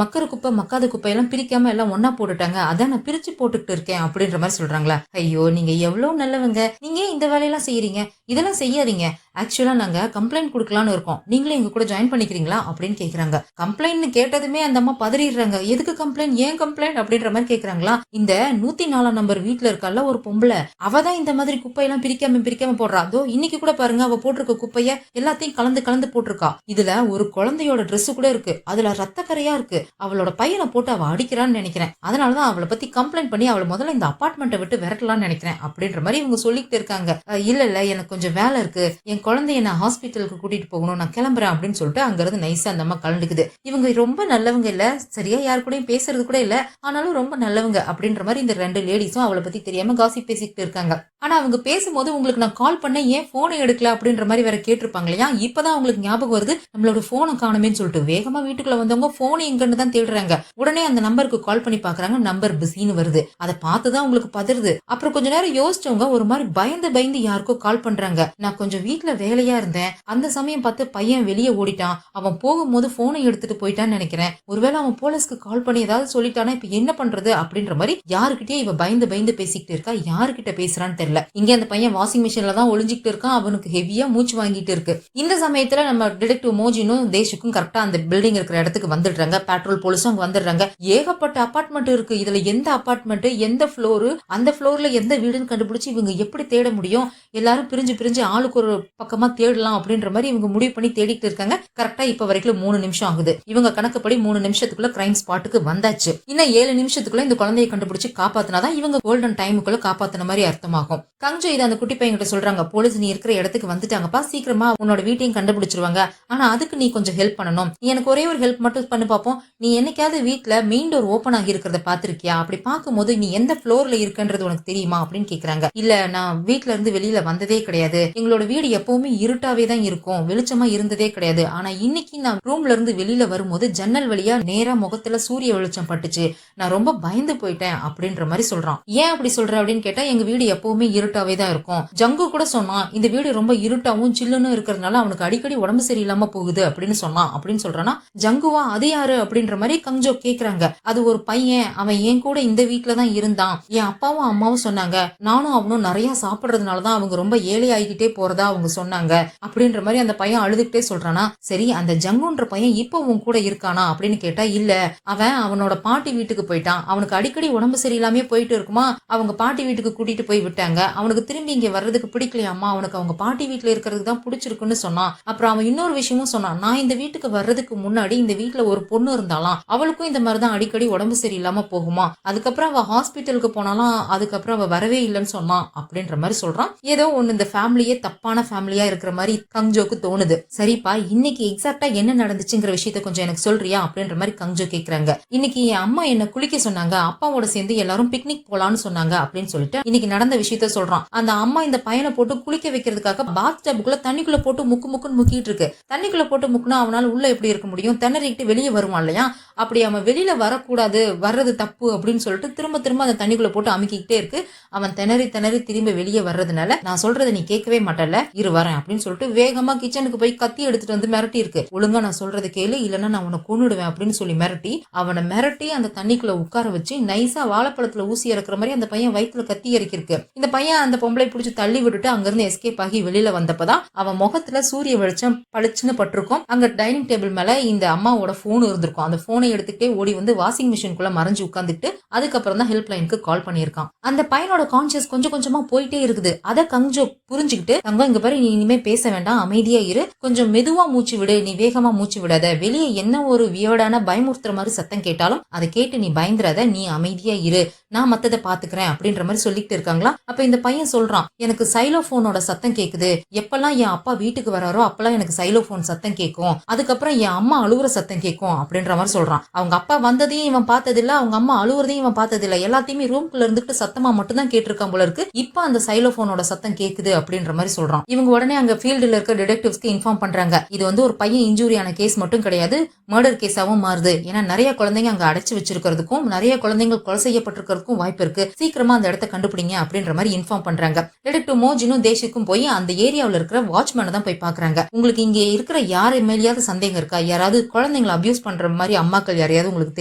மக்கற குப்பை மக்காத குப்பையெல்லாம் பிரிக்காம எல்லாம் ஒன்னா போட்டுட்டாங்க, அதான் நான் பிரிச்சு போட்டுக்கிட்டு இருக்கேன் அப்படின்ற மாதிரி சொல்றாங்களா. ஐயோ, நீங்க எவ்வளவு நல்லவங்க, நீங்க இந்த வேலையெல்லாம் செய்யறீங்க, இதெல்லாம் செய்யாதீங்க, ஆக்சுவலா நாங்க கம்ப்ளைண்ட் கொடுக்கலான்னு இருக்கோம், நீங்களே எங்க கூட ஜாயின் பண்ணிக்கிறீங்களா அப்படின்னு கேக்குறாங்க. கம்ப்ளைண்ட் கேட்டதுமே அந்த அம்மா பதறிடுறாங்க. எதுக்கு கம்ப்ளைண்ட், ஏன் கம்ப்ளைண்ட் அப்படின்ற மாதிரி கேக்குறாங்களா. இந்த 104 நம்பர் வீட்டுல இருக்கல ஒரு பொம்பளை, அவதான் இந்த மாதிரி குப்பையெல்லாம் பிரிக்காம போடுறா. அதோ இன்னைக்கு கூட பாருங்க, அவ போட்டிருக்க குப்பைய எல்லாத்தையும் கலந்து போட்டிருக்கா. இதுல ஒரு குழந்தையோட ட்ரெஸ் கூட இருக்கு, அதுல ரத்த கரையா இருக்கு, அவளோட பையனை போட்டு அவ அடிக்கிறான்னு நினைக்கிறேன், அதனாலதான் அவளை பத்தி கம்ப்ளைண்ட் பண்ணி அவளை முதல்ல இந்த அபார்ட்மெண்ட்டை விட்டு விரட்டலாம்னு நினைக்கிறேன் அப்படின்ற மாதிரி இவங்க சொல்லிட்டு இருக்காங்க. இல்ல எனக்கு கொஞ்சம் வேலை இருக்கு, என் குழந்தைய நான் ஹாஸ்பிட்டலுக்கு கூட்டிட்டு போகணும், நான் கிளம்புறேன் அப்படின்னு சொல்லிட்டு அங்க இருந்து நைஸா அந்த அம்மா கலந்துக்குது. இவங்க ரொம்ப நல்லவங்க இல்ல, சரியா யாரு கூடயும் பேசுறது கூட இல்ல, ஆனாலும் ரொம்ப நல்லவங்க அப்படின்ற மாதிரி இந்த 2 லேடிஸும் அவளை பத்தி தெரியாம காசிப் பேசிக்கிட்டு இருக்காங்க. ஆனா அவங்க பேசும்போது, உங்களுக்கு நான் கால் பண்ணேன், ஏன் போனை எடுக்கல அப்படின்ற மாதிரி வேற கேட்டிருப்பாங்க இல்லையா. இப்பதான் அவங்களுக்கு ஞாபகம் வருது, நம்மளோட போனை காணுமேன்னு சொல்லிட்டு வேகமா வீட்டுக்குள்ள வந்தவங்க போன் எங்கன்னு தான் தேடுறாங்க. உடனே அந்த நம்பருக்கு கால் பண்ணி பாக்குறாங்க, நம்பர் பிஸின்னு வருது. அதை பார்த்துதான் உங்களுக்கு பதறுது. அப்புறம் கொஞ்ச நேரம் யோசிச்சவங்க ஒரு மாதிரி பயந்து யாருக்கோ கால் பண்றாங்க. நான் கொஞ்சம் வீட்டுல வேலையா இருந்தேன், அந்த சமயம் பார்த்து பையன் வெளியே ஓடிட்டான், அவன் போகும்போது போனை எடுத்துட்டு போயிட்டான்னு நினைக்கிறேன், ஒருவேளை அவன் போலீஸ்க்கு கால் பண்ணி ஏதாவது சொல்லிட்டானா இப்ப என்ன பண்றது அப்படின்ற மாதிரி யாருக்கிட்டே இவ பயந்து பேசிக்கிட்டு இருக்கா. யாருக்கிட்ட பேசுறான்னு தெரியல. இங்க அந்த பையன் வாஷிங் மிஷின்ல தான் ஒளிஞ்சிக்கிட்டு இருக்கான், அவனுக்கு ஹெவியா மூச்சு வாங்கிட்டு இருக்கு. இந்த சமயத்துல நம்ம டிடெக்டிவ் மோஜினும் தேஷுக்கும் கரெக்டா அந்த பில்டிங் இருக்கிற இடத்துக்கு வந்துடுறாங்க. பெட்ரோல் போலீஸும் அங்க வந்துடுறாங்க. ஏகப்பட்ட அபார்ட்மெண்ட் இருக்கு, இதுல எந்த அபார்ட்மெண்ட் எந்த ஃப்ளோரு, அந்த ஃப்ளோர்ல எந்த வீடுன்னு கண்டுபிடிச்சு இவங்க எப்படி தேட முடியும், எல்லாரும் பிரிஞ்சு ஆளுக்கு ஒரு பக்கமா தேடலாம் அப்படின்ற மாதிரி இவங்க முடிவு பண்ணி தேடிட்டு இருக்காங்க. கரெக்டா இப்ப வரைக்கும் 3 நிமிஷம் ஆகுது. இவங்க கணக்குப்படி 3 நிமிஷத்துக்குள்ள கிரைம் ஸ்பாட்டுக்கு வந்தாச்சு. இன்னும் 7 நிமிஷத்துக்குள்ள இந்த குழந்தையை கண்டுபிடிச்சு காப்பாத்தினாதான் இவங்க கோல்டன் டைமுக்குள்ள காப்பாத்தின மாதிரி அர்த்தமாகும். கஞ்சு இதை அந்த குட்டி பையன் கிட்ட சொல்றாங்க, போலீஸ் நீ இருக்கிற இடத்துக்கு வந்துட்டாங்கப்பா, சீக்கிரமா உன்னோட வீட்டையும் கண்டுபிடிச்சிருவாங்க, ஆனா அதுக்கு நீ கொஞ்சம் ஹெல்ப் பண்ணணும், நீ எனக்கு ஒரே ஒரு ஹெல்ப் மட்டும் பண்ணி பாப்போம், நீ என்னைக்காவது வீட்டுல மெயின் டோர் ஓபன் ஆகி இருக்கிறத பாத்திருக்கியா, அப்படி பார்க்கும்போது நீ எந்த ஃப்ளோர்ல இருக்குன்றது உனக்கு தெரியுமா அப்படின்னு கேக்குறாங்க. இல்ல, நான் வீட்டுல இருந்து இருந்து வெளியில வந்ததே கிடையாது. எங்களோட வீடு எப்பவுமே இருட்டாவே தான் இருக்கும், வெளிச்சமா இருந்ததே கிடையாது. ஆனா இன்னைக்கு நான் ரூம்ல இருந்து வெளியில வரும்போது ஜன்னல் வழியா நேரா முகத்துல சூரிய வெளிச்சம் பட்டுச்சு. நான் ரொம்ப பயந்து போயிட்டேன் அப்படின்ற மாதிரி சொல்றான். ஏன் அப்படி சொல்ற அப்படின்னு கேட்டா, எங்க வீடு எப்பவுமே இருட்டாவே தான் இருக்கும். ஜங்கு கூட சொன்னான், இந்த வீடு ரொம்ப இருட்டாவும் சில்லுன்னு இருக்கிறதுனால அவனுக்கு அடிக்கடி உடம்பு சரியில்லாம போகுது அப்படின்னு சொன்னான் அப்படின்னு சொல்றானா. ஜங்குவா அது யாரு அப்படின்ற மாதிரி கங்ஜோ கேக்குறாங்க. அது ஒரு பையன், அவன் என் கூட இந்த வீட்டுல தான் இருந்தான். என் அப்பாவும் அம்மாவும் சொன்னாங்க, நானும் அவனும் நிறைய சாப்பிடுறதுனாலதான் அவங்க ரொம்ப ஏழை ஆகிக்கிட்டே போறதா அவங்க சொன்னாங்க அப்படின்ற மாதிரி அந்த பையன் அழுதுகிட்டே சொல்றானா. சரி, அந்த ஜங்குன்ற பையன் இப்ப உன் கூட இருக்கானா அப்படின்னு கேட்டா, இல்ல, அவன் அவனோட பாட்டி வீட்டுக்கு போயிட்டான். அவனுக்கு அடிக்கடி உடம்பு சரியில்லாமே போயிட்டு இருக்குமா, அவங்க பாட்டி வீட்டுக்கு கூட்டிட்டு போய் விட்டாங்க. அவனுக்கு திரும்பி இங்க வர்றதுக்கு பிடிக்கலையாமா, அவனுக்கு அவங்க பாட்டி வீட்டுல இருக்கிறதுக்கு தான் பிடிச்சிருக்குன்னு சொன்னான். அப்புறம் அவன் இன்னொரு விஷயமும் சொன்னான், நான் இந்த வீட்டுக்கு வர்றதுக்கு முன்னாடி இந்த வீட்டுல ஒரு பொண்ணு இருந்தாலாம், அவளுக்கும் இந்த மாதிரிதான் அடிக்கடி உடம்பு சரியில்லாம போகுமா, அதுக்கப்புறம் அவ ஹாஸ்பிட்டலுக்கு போனாலும் அதுக்கப்புறம் அவ வரவே இல்லைன்னு சொன்னான் அப்படின்ற மாதிரி சொல்றான். ஏதோ ஒண்ணு இந்த ஃபேமிலியே தப்பான ஃபேமிலியா இருக்கிற மாதிரி கங்ஜோக்கு தோணுது. சரிப்பா, இன்னைக்கு எக்ஸாக்டா என்ன நடந்துச்சுங்கிற விஷயத்த கொஞ்சம் எனக்கு சொல்றியா அப்படின்ற மாதிரி கங்ஜோ கேக்குறாங்க. இன்னைக்கு என் அம்மா என்ன குளிக்க சொன்னாங்க, அப்பாவோட சேர்ந்து எல்லாரும் பிக்னிக் போலான்னு சொன்னாங்க அப்படின்னு சொல்லிட்டு இன்னைக்கு நடந்த விஷயத்த சொல்றான். அந்த அம்மா இந்த பையனை போட்டு குளிக்க வைக்கிறதுக்காக பாத் டப்புக்குள்ள தண்ணிக்குள்ள போட்டு முக்குன்னு முக்கிட்டு இருக்கு. தண்ணிக்குள்ள போட்டு முக்குனா அவனால உள்ள எப்படி இருக்க முடியும், திணறிக்கிட்டு வெளியே வருவான் இல்லையா. அப்படி அவன் வெளியில வரக்கூடாது, வர்றது தப்பு அப்படின்னு சொல்லிட்டு திரும்ப திரும்ப அந்த தண்ணிக்குள்ள போட்டு அமுக்கிக்கிட்டே இருக்கு. அவன் திணறி திரும்ப வெளியே வர்றதுனால, நான் சொல்றதை நீ கேட்கவே மாட்டல, இரு வரேன் அப்படின்னு சொல்லிட்டு வேகமா கிச்சனுக்கு போய் கத்தி எடுத்துட்டு வந்து மிரட்டி இருக்கு. ஒழுங்கா நான் சொல்றது கேளு, இல்லன்னா நான் உன்னை கொன்னுடுவேன் அப்படின்னு சொல்லி அவனை மிரட்டி அந்த தண்ணிக்குள்ள உட்கார வச்சு நைஸா வாழைப்பழத்துல ஊசி இறக்குற மாதிரி அந்த பையன் வயிற்றுல கத்தி இறக்கிருக்கு. இந்த பையன் அந்த பொம்பளை பிடிச்சி தள்ளி விட்டுட்டு அங்கிருந்து எஸ்கேப் ஆகி வெளியில வந்தப்பதான் அவன் முகத்துல சூரிய வெளிச்சம் பளிச்சுன்னு பட்டிருக்கும். அங்க டைனிங் டேபிள் மேல இந்த அம்மாவோட போன் இருந்திருக்கும். அந்த போனை எடுத்துக்கிட்டே ஓடி வந்து வாஷிங் மிஷினுக்குள்ள மறைஞ்சு உட்காந்துட்டு அதுக்கப்புறம் தான் ஹெல்ப் லைனுக்கு கால் பண்ணியிருக்கான். அந்த பையனோட கான்சியஸ் கொஞ்சம் கொஞ்சமா போயிட்டே இருக்குது. அதை கங்ஜோ புரிஞ்சுக்கிட்டு, தங்கம் இங்க பாரு, நீ இனிமே பேச வேண்டாம், அமைதியா இரு, கொஞ்சம் மெதுவா மூச்சு விடு, நீ வேகமா மூச்சு விடாத, வெளியே என்ன ஒரு வியர்டான பயமுறுத்துற மாதிரி சத்தம் கேட்டாலும் அதை கேட்டு நீ பயந்துராத, நீ அமைதியா இரு, நான் மத்ததை பாத்துக்கிறேன் அப்படின்ற மாதிரி சொல்லிட்டு இருக்காங்களா. அப்ப இந்த பையன் சொல்றான், எனக்கு சைலோபோனோட சத்தம் கேக்குது, எப்பெல்லாம் என் அப்பா வீட்டுக்கு வராரோ அப்பெல்லாம் எனக்கு சைலோபோன் சத்தம் கேட்கும், அதுக்கப்புறம் என் அம்மா அழுவுற சத்தம் கேட்கும் அப்படின்ற மாதிரி சொல்றான். அவங்க அப்பா வந்ததையும் இவன் பார்த்ததில்ல, அவங்க அம்மா அழுவுறதையும் இவன் பார்த்ததில்ல, எல்லாத்தையுமே ரூம்குள்ள இருந்துட்டு சத்தமா மட்டும் தான் கேட்டிருக்கான் போல இருக்கு. இப்ப அந்த சைலோபோனோட சத்தம் கேக்குது அப்படின்ற மாதிரி சொல்றான். இவங்க உடனே அங்க ஃபீல்டுல இருக்க டிடெக்டிவ்ஸ்க்கு இன்ஃபார்ம் பண்றாங்க. இது வந்து ஒரு பையன் இன்ஜூரியான கேஸ் மட்டும் கிடையாது, மர்டர் கேஸாவும் மாறுது. ஏன்னா நிறைய குழந்தைங்க அங்க அடைச்சு வச்சிருக்கிறதுக்கும் நிறைய குழந்தைங்க கொலை செய்யப்பட்டிருக்கிறதுக்கும் வாய்ப்பு இருக்கு, சீக்கிரமா அந்த இடத்த கண்டுபிடிங்க அப்படின்ற மாதிரி இன்ஃபார்ம் பண்றாங்க. டிடெக்டிவ் மோஜினும் தேசிக்கும் போய் அந்த ஏரியாவில் இருக்கிற வாட்ச்மேனை தான் போய் பாக்குறாங்க. உங்களுக்கு இங்க இருக்கிற யார் மேலேயாவது சந்தேகம் இருக்கா, யாராவது குழந்தைங்களை அபியூஸ் பண்ற மாதிரி அம்மாக்கள் யாரையாவது உங்களுக்கு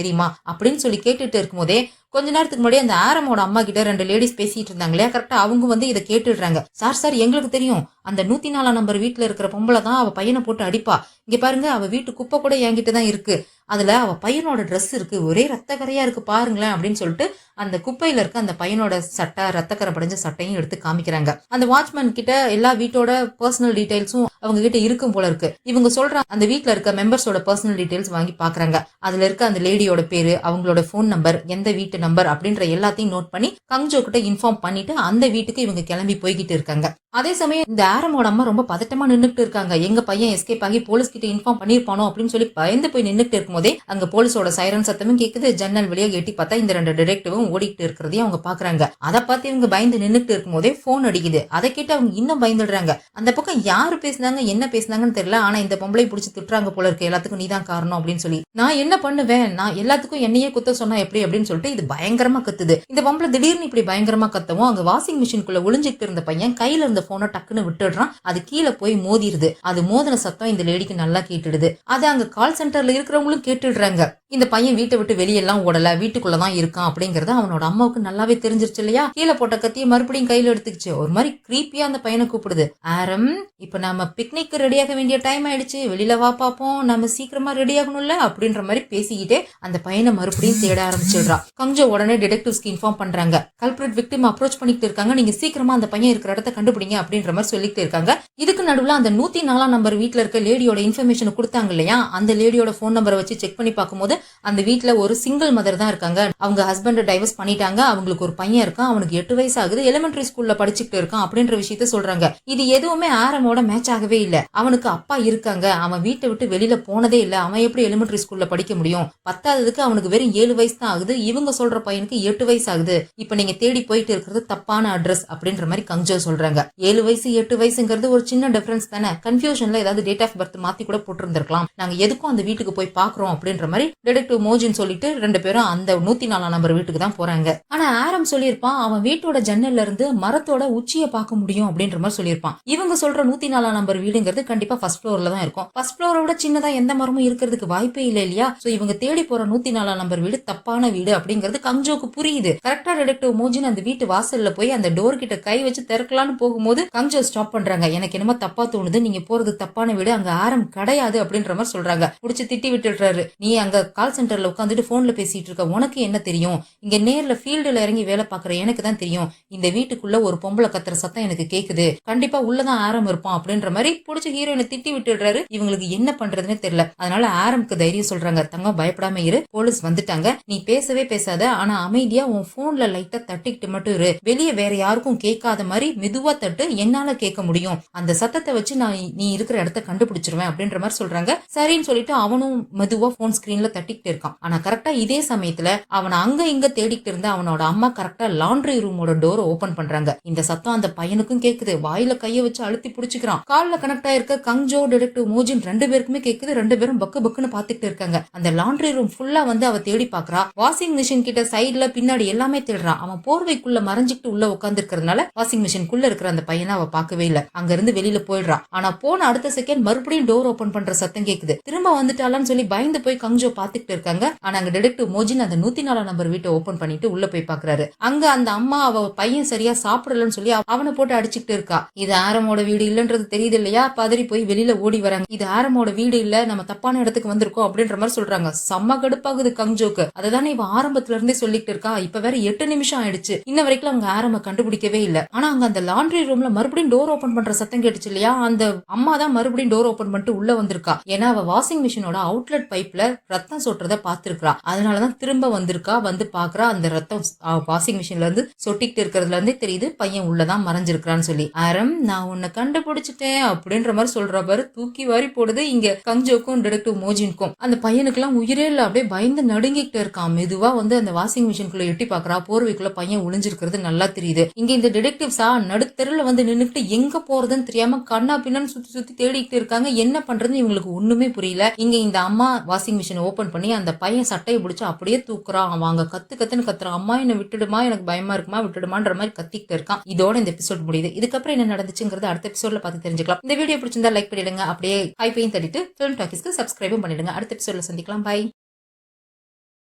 தெரியுமா அப்படின்னு சொல்லி கேட்டுட்டு இருக்கும் போதே கொஞ்ச நேரத்துக்கு முன்னாடி அந்த ஆரமோட அம்மா கிட்ட 2 லேடிஸ் பேசிட்டு இருந்தாங்க இல்லையா, கரெக்டா அவங்க வந்து இதை கேட்டுடுறாங்க. சார் எங்களுக்கு தெரியும், அந்த 104 நம்பர் வீட்டுல இருக்கிற பொம்பளை தான் அவ பையனை போட்டு அடிப்பா, இங்க பாருங்க அவ வீட்டு குப்பை கூட என்கிட்ட தான் இருக்கு, அதுல அவ பையனோட ட்ரெஸ் இருக்கு, ஒரே ரத்தக்கரையா இருக்கு பாருங்களேன் அப்படின்னு சொல்லிட்டு அந்த குப்பையில இருக்க அந்த பையனோட சட்டை, ரத்தக்கரை படிஞ்ச சட்டையும் எடுத்து காமிக்கிறாங்க. அந்த வாட்ச்மேன் கிட்ட எல்லா வீட்டோட பர்சனல் டீடைல்ஸும் அவங்க கிட்ட இருக்கும் போல இருக்கு. இவங்க சொல்ற அந்த வீட்டுல இருக்க மெம்பர்ஸோட பர்சனல் டீடைல்ஸ் வாங்கி பாக்குறாங்க. அதுல இருக்க அந்த லேடியோட பேரு, அவங்களோட போன் நம்பர், எந்த வீட்டு நம்பர் அப்படின்ற எல்லாத்தையும் நோட் பண்ணி கங்ஜோ கிட்ட இன்ஃபார்ம் பண்ணிட்டு அந்த வீட்டுக்கு இவங்க கிளம்பி போய்கிட்டு இருக்காங்க. அதே சமயம் இந்த ஆரமோட அம்மா ரொம்ப பதட்டமா நின்னுட்டு இருக்காங்க. எங்க பையன் எஸ்கேப் ஆகி போலீஸ் கிட்ட இன்ஃபார்ம் பண்ணிருப்பானோ அப்படின்னு சொல்லி பயந்து போய் நின்னுட்டு இருக்கும் போதே அங்க போலீஸோட சைரன் சத்தமும் கேக்குது. ஜன்னல் வழியா எட்டி பார்த்தா இந்த 2 டிடெக்டிவும் ஓடிட்டு இருக்கிறதையும் அவங்க பாக்குறாங்க. அதை பார்த்து இவங்க பயந்து நின்னுட்டு இருக்கும் போதே போன் அடிக்குது. அதை கேட்டு அவங்க இன்னும் பயந்துடுறாங்க. அந்த பக்கம் யாரு பேசினாங்க என்ன பேசினாங்கன்னு தெரியல, ஆனா இந்த பொம்பளை பிடிச்சி திட்டுறாங்க போல இருக்கு, எல்லாத்துக்கும் நீதான் காரணம் அப்படின்னு சொல்லி. நான் என்ன பண்ணுவேன், நான் எல்லாத்துக்கும் என்னையே குத்த சொன்னா எப்படி அப்படின்னு சொல்லிட்டு இது பயங்கரமா கத்துது. இந்த பொம்பளை திடீர்னு இப்படி பயங்கரமா கத்தவும் அங்க வாஷிங் மிஷினுக்குள்ள ஒளிஞ்சிட்டு இருந்த பையன் கையில இருந்த போனை டக்குன்னு விட்டுடுறான். அது கீழே போய் மோதிருது. அது மோதின சத்தம் இந்த லேடிக்கு நல்லா கேட்டுடுது. அது அங்க கால் சென்டர்ல இருக்கிறவங்களும் கேட்டுடுறாங்க. இந்த பையன் வீட்டை விட்டு வெளியெல்லாம் ஓடல, வீட்டுக்குள்ளதான் இருக்கான் அப்படிங்கறது அவனோட அம்மாவுக்கு நல்லாவே தெரிஞ்சிருச்சு இல்லையா. கீழே போட்ட கத்தியை மறுபடியும் கையில எடுத்துக்கிச்சு. ஒரு மாதிரி கிரீப்பியா அந்த பையனை கூப்பிடுது. ஆரம், இப்ப நம்ம பிக்னிக் ரெடியாக வேண்டிய டைம் ஆயிடுச்சு, வெளியில வா பாப்போம், நம்ம சீக்கிரமா ரெடி ஆகணும்ல அப்படின்ற மாதிரி பேசிக்கிட்டே அந்த பையனை மறுபடியும் தேட ஆரம்பிச்சிடுறா. கங்ஜோ உடனே டிடெக்டிவ்ஸ்க்கு இன்ஃபார்ம் பண்றாங்க. கல்பிரேட் விக்டிம் அப்ரோச் பண்ணிட்டு இருக்காங்க, நீங்க சீக்கிரமா அந்த பையன் இருக்கிற இடத்த கண்டுபிடிங்க அப்படின்ற மாதிரி சொல்லி போயிட்டு இருக்காங்க. இதுக்கு நடுவுல அந்த 104 நம்பர் வீட்ல இருக்க லேடியோட இன்ஃபர்மேஷன் கொடுத்தாங்க இல்லையா, அந்த லேடியோட போன் நம்பரை வச்சு செக் பண்ணி பார்க்கும்போது அந்த வீட்ல ஒரு சிங்கிள் மதர் தான் இருக்காங்க. அவங்க ஹஸ்பண்ட் டைவர்ஸ் பண்ணிட்டாங்க. அவங்களுக்கு ஒரு பையன் இருக்கான். அவனுக்கு 8 வயசு ஆகுது. எலிமெண்டரி ஸ்கூல்ல படிச்சுட்டு இருக்கான் அப்படின்ற விஷயத்த சொல்றாங்க. இது எதுவுமே ஆரமோட மேட்ச் ஆகவே இல்ல. அவனுக்கு அப்பா இருக்காங்க. அவன் வீட்டை விட்டு வெளியில போனதே இல்ல. அவன் எப்படி எலிமெண்டரி ஸ்கூல்ல படிக்க முடியும்? பத்தாவதுக்கு அவனுக்கு வெறும் 7 வயசு தான் ஆகுது. இவங்க சொல்ற பையனுக்கு 8 வயசு ஆகுது. இப்ப நீங்க தேடி போயிட்டு இருக்கிறது தப்பான அட்ரஸ் அப்படின்ற மாதிரி கங்ஜோ சொல்றாங்க. 7 வயசு 8 வயசுங்கிறது ஒரு சின்ன டிஃபரன்ஸ் தானே. கன்ஃபியூஷன்ல ஏதாவது டேட் ஆஃப் பர்த் மாத்தி கூட போட்டிருந்திருக்கலாம். நாங்க எதுக்கும் அந்த வீட்டுக்கு போய் பாக்குறோம் அப்படின்ற மாதிரி டிடெக்டிவ் மோஜின் சொல்லிட்டு 2 பேரும் அந்த 104 நம்பர் வீட்டுக்கு தான் போறாங்க. ஆனா ஆரம் சொல்லியிருப்பான் அவன் வீட்டோட ஜன்னல்ல இருந்து மரத்தோட உச்சியை பார்க்க முடியும் அப்படின்ற மாதிரி சொல்லியிருப்பான். இவங்க சொல்ற 104 நம்பர் வீடுங்கிறது கண்டிப்பா ஃபர்ஸ்ட் ஃப்ளோர்ல தான் இருக்கும். ஃபர்ஸ்ட் ஃப்ளோரோட சின்னதா எந்த மரமும் இருக்கிறதுக்கு வாய்ப்பே இல்ல இல்லையா. சோ இவங்க தேடி போற 104 நம்பர் வீடு தப்பான வீடு அப்படிங்கிறது கங்ஜோக்கு புரியுது. கரெக்டா டிடெக்டிவ் மோஜின் அந்த வீட்டு வாசல்ல போய் அந்த டோர் கிட்ட கை வச்சு திறக்கலான்னு போகும்போது கங்ஜோ ஸ்டாப் பண்றாங்க. எனக்கு என்னமோ தப்பா தோணுது, நீங்க போறது தப்பான வீடு, அங்க ஆரம் கிடையாது அப்படின்ற மாதிரி சொல்றாங்க. புடிச்சு திட்டி விட்டுறாரு. நீ அங்க கால் சென்டர்ல உட்காந்துட்டு போன்ல பேசிட்டு இருக்க, உனக்கு என்ன தெரியும்? இங்க நேர்ல ஃபீல்டுல இறங்கி வேலை பாக்குற எனக்கு தான் தெரியும். இந்த வீட்டுக்குள்ள ஒரு பொம்பளை கத்துற சத்தம் எனக்கு கேக்குது. கண்டிப்பா உள்ளதான் ஆரம் இருப்பான் அப்படின்ற மாதிரி புடிச்சு ஹீரோயினை திட்டி விட்டுறாரு. இவங்களுக்கு என்ன பண்றதுன்னு தெரியல. அதனால ஆரம்க்கு தைரியம் சொல்றாங்க. தங்கம் பயப்படாம இரு, போலீஸ் வந்துட்டாங்க. நீ பேசவே பேசாத, ஆனா அமைதியா உன் போன்ல லைட்டா தட்டிக்கிட்டு மட்டும் இரு. வெளியே வேற யாருக்கும் கேட்காத மாதிரி மெதுவா தட்டு, என்னால கேட்க முடியும். அந்த சத்தத்தை வச்சு நான் நீ இருக்கிற இடத்த கண்டுபிடிச்சிருவேன் அப்படின்ற மாதிரி சொல்றாங்க. சரின்னு சொல்லிட்டு அவனும் மெதுவா போன் ஸ்கிரீன்ல தட்டிக்கிட்டு இருக்கான். ஆனா கரெக்டா இதே சமயத்துல அவனை அங்க இங்க தேடிக்கிட்டு இருந்த அவனோட அம்மா கரெக்டா லாண்ட்ரி ரூமோட டோரை ஓபன் பண்றாங்க. இந்த சத்தம் அந்த பையனுக்கும் கேக்குது. வாயில கைய வச்சு அழுத்தி பிடிச்சிக்கிறான். கால்ல கனெக்ட் ஆயிருக்க கங்ஜோ டிடெக்டிவ் மோஜின் 2 பேருக்குமே கேக்குது. 2 பேரும் பக்கு பக்குன்னு பாத்துக்கிட்டு இருக்காங்க. அந்த லாண்ட்ரி ரூம் ஃபுல்லா வந்து அவ தேடி பாக்குறா. வாஷிங் மிஷின் கிட்ட சைடுல பின்னாடி எல்லாமே தேடுறான். அவன் போர்வைக்குள்ள மறைஞ்சிட்டு உள்ள உட்கார்ந்து இருக்கிறதுனால வாஷிங் மிஷின்குள்ள இருக்கிற அந்த பையனை அவ பார்க்கவே இல்ல. அங்க இருந்து வெளியில போயிடுறான். ஆனா போன அடுத்த செகண்ட் மறுபடியும் டோர் ஓபன் பண்ற சத்தம் கேக்குது. திரும்ப வந்துட்டாலான்னு சொல்லி பயந்து போய் கங்ஜோ பாத்துக்கிட்டு இருக்காங்க. ஆனா அங்க டிடெக்டிவ் மோஜின் அந்த 104 நம்பர் வீட்டை ஓபன் பண்ணிட்டு உள்ள போய் பாக்குறாரு. அங்க அந்த அம்மா அவ பையன் சரியா சாப்பிடலன்னு சொல்லி அவனை போட்டு அடிச்சுக்கிட்டு இருக்கா. இது ஆரமோட வீடு இல்லன்றது தெரியுது இல்லையா. பதறி போய் வெளியில ஓடி வராங்க. இது ஆரமோட வீடு இல்ல, நம்ம தப்பான இடத்துக்கு வந்திருக்கோம் அப்படின்ற மாதிரி சொல்றாங்க. செம்ம கடுப்பாகுது கங்ஜோக்கு. அததானே இவ ஆரம்பத்துல இருந்தே சொல்லிட்டு இருக்கா. இப்ப வேற 8 நிமிஷம் ஆயிடுச்சு. இன்ன வரைக்கும் அவங்க ஆரம்ப கண்டுபிடிக்கவே இல்ல. ஆனா அங்க அந்த லாண்ட்ரி ரூம்ல மறுபடியும் டோர் ஓபன் பண்ற சத்தம் கேட்டுச்சு இல்லையா. அந்த அம்மா தான் மறுபடியும் டோர் ஓபன் பண்ணிட்டு உள்ள வந்திருக்கா. ஏன்னா அவ வாஷிங் மிஷினோட அவுட்லெட் பைப்ல ரத்தம் சொட்டுறத பாத்துருக்கா. அதனாலதான் திரும்ப வந்திருக்கா. வந்து பாக்குறா அந்த ரத்தம் வாஷிங் மிஷின்ல இருந்து சொட்டிக்கிட்டு இருக்கிறதுல இருந்தே தெரியுது பையன் உள்ளதான் மறைஞ்சிருக்கான்னு சொல்லி. ஆரம் நான் உன்னை கண்டுபிடிச்சிட்டேன் அப்படின்ற மாதிரி சொல்ற பாரு. தூக்கி வாரி போடுது இங்க கங்ஜோக்கும் டிடெக்டிவ் மோஜினுக்கும். அந்த பையனுக்கு எல்லாம் உயிரே இல்ல. அப்படியே பயந்து நடுங்கிட்டு இருக்கான். மெதுவா வந்து அந்த வாஷிங் மிஷின்குள்ள எட்டி பாக்குறா. போர்வைக்குள்ள பையன் ஒளிஞ்சிருக்கிறது நல்லா தெரியுது. இங்க இந்த டிடெக்டிவ்ஸா நடுத்தெருல வந்து நின்னுட்டு எங்க போறதுன்னு தெரியாம கண்ணா பின்னான்னு சுத்தி சுத்தி தேடிக்கிட்டு இருக்காங்க. என்ன பண்றதுன்னு இவங்களுக்கு ஒண்ணுமே புரியல. இங்க இந்த அம்மா வாஷிங் மிஷின் ஓபன் பண்ணி அந்த பையன் சட்டையை பிடிச்சு அப்படியே தூக்குறான். அவன் அங்க கத்து கத்துன்னு கத்துறான். அம்மா என்ன விட்டுடுமா, எனக்கு பயமா இருக்குமா, விட்டுடுமான்ற மாதிரி கத்திக்கிட்டு இருக்கான். இதோட இந்த எபிசோட் முடியுது. இதுக்கப்புறம் என்ன நடந்துச்சுங்கிறது அடுத்த எபிசோட்ல பார்த்து தெரிஞ்சுக்கலாம். இந்த வீடியோ பிடிச்சிருந்தா லைக் பண்ணிடுங்க. அப்படியே ஹைப்பையும் தட்டிட்டு ஃபிலிம் டாக்கீஸ்க்கு சப்ஸ்கிரைபும் பண்ணிடுங்க. அடுத்த எபிசோட்ல சந்திக்கலாம். பை.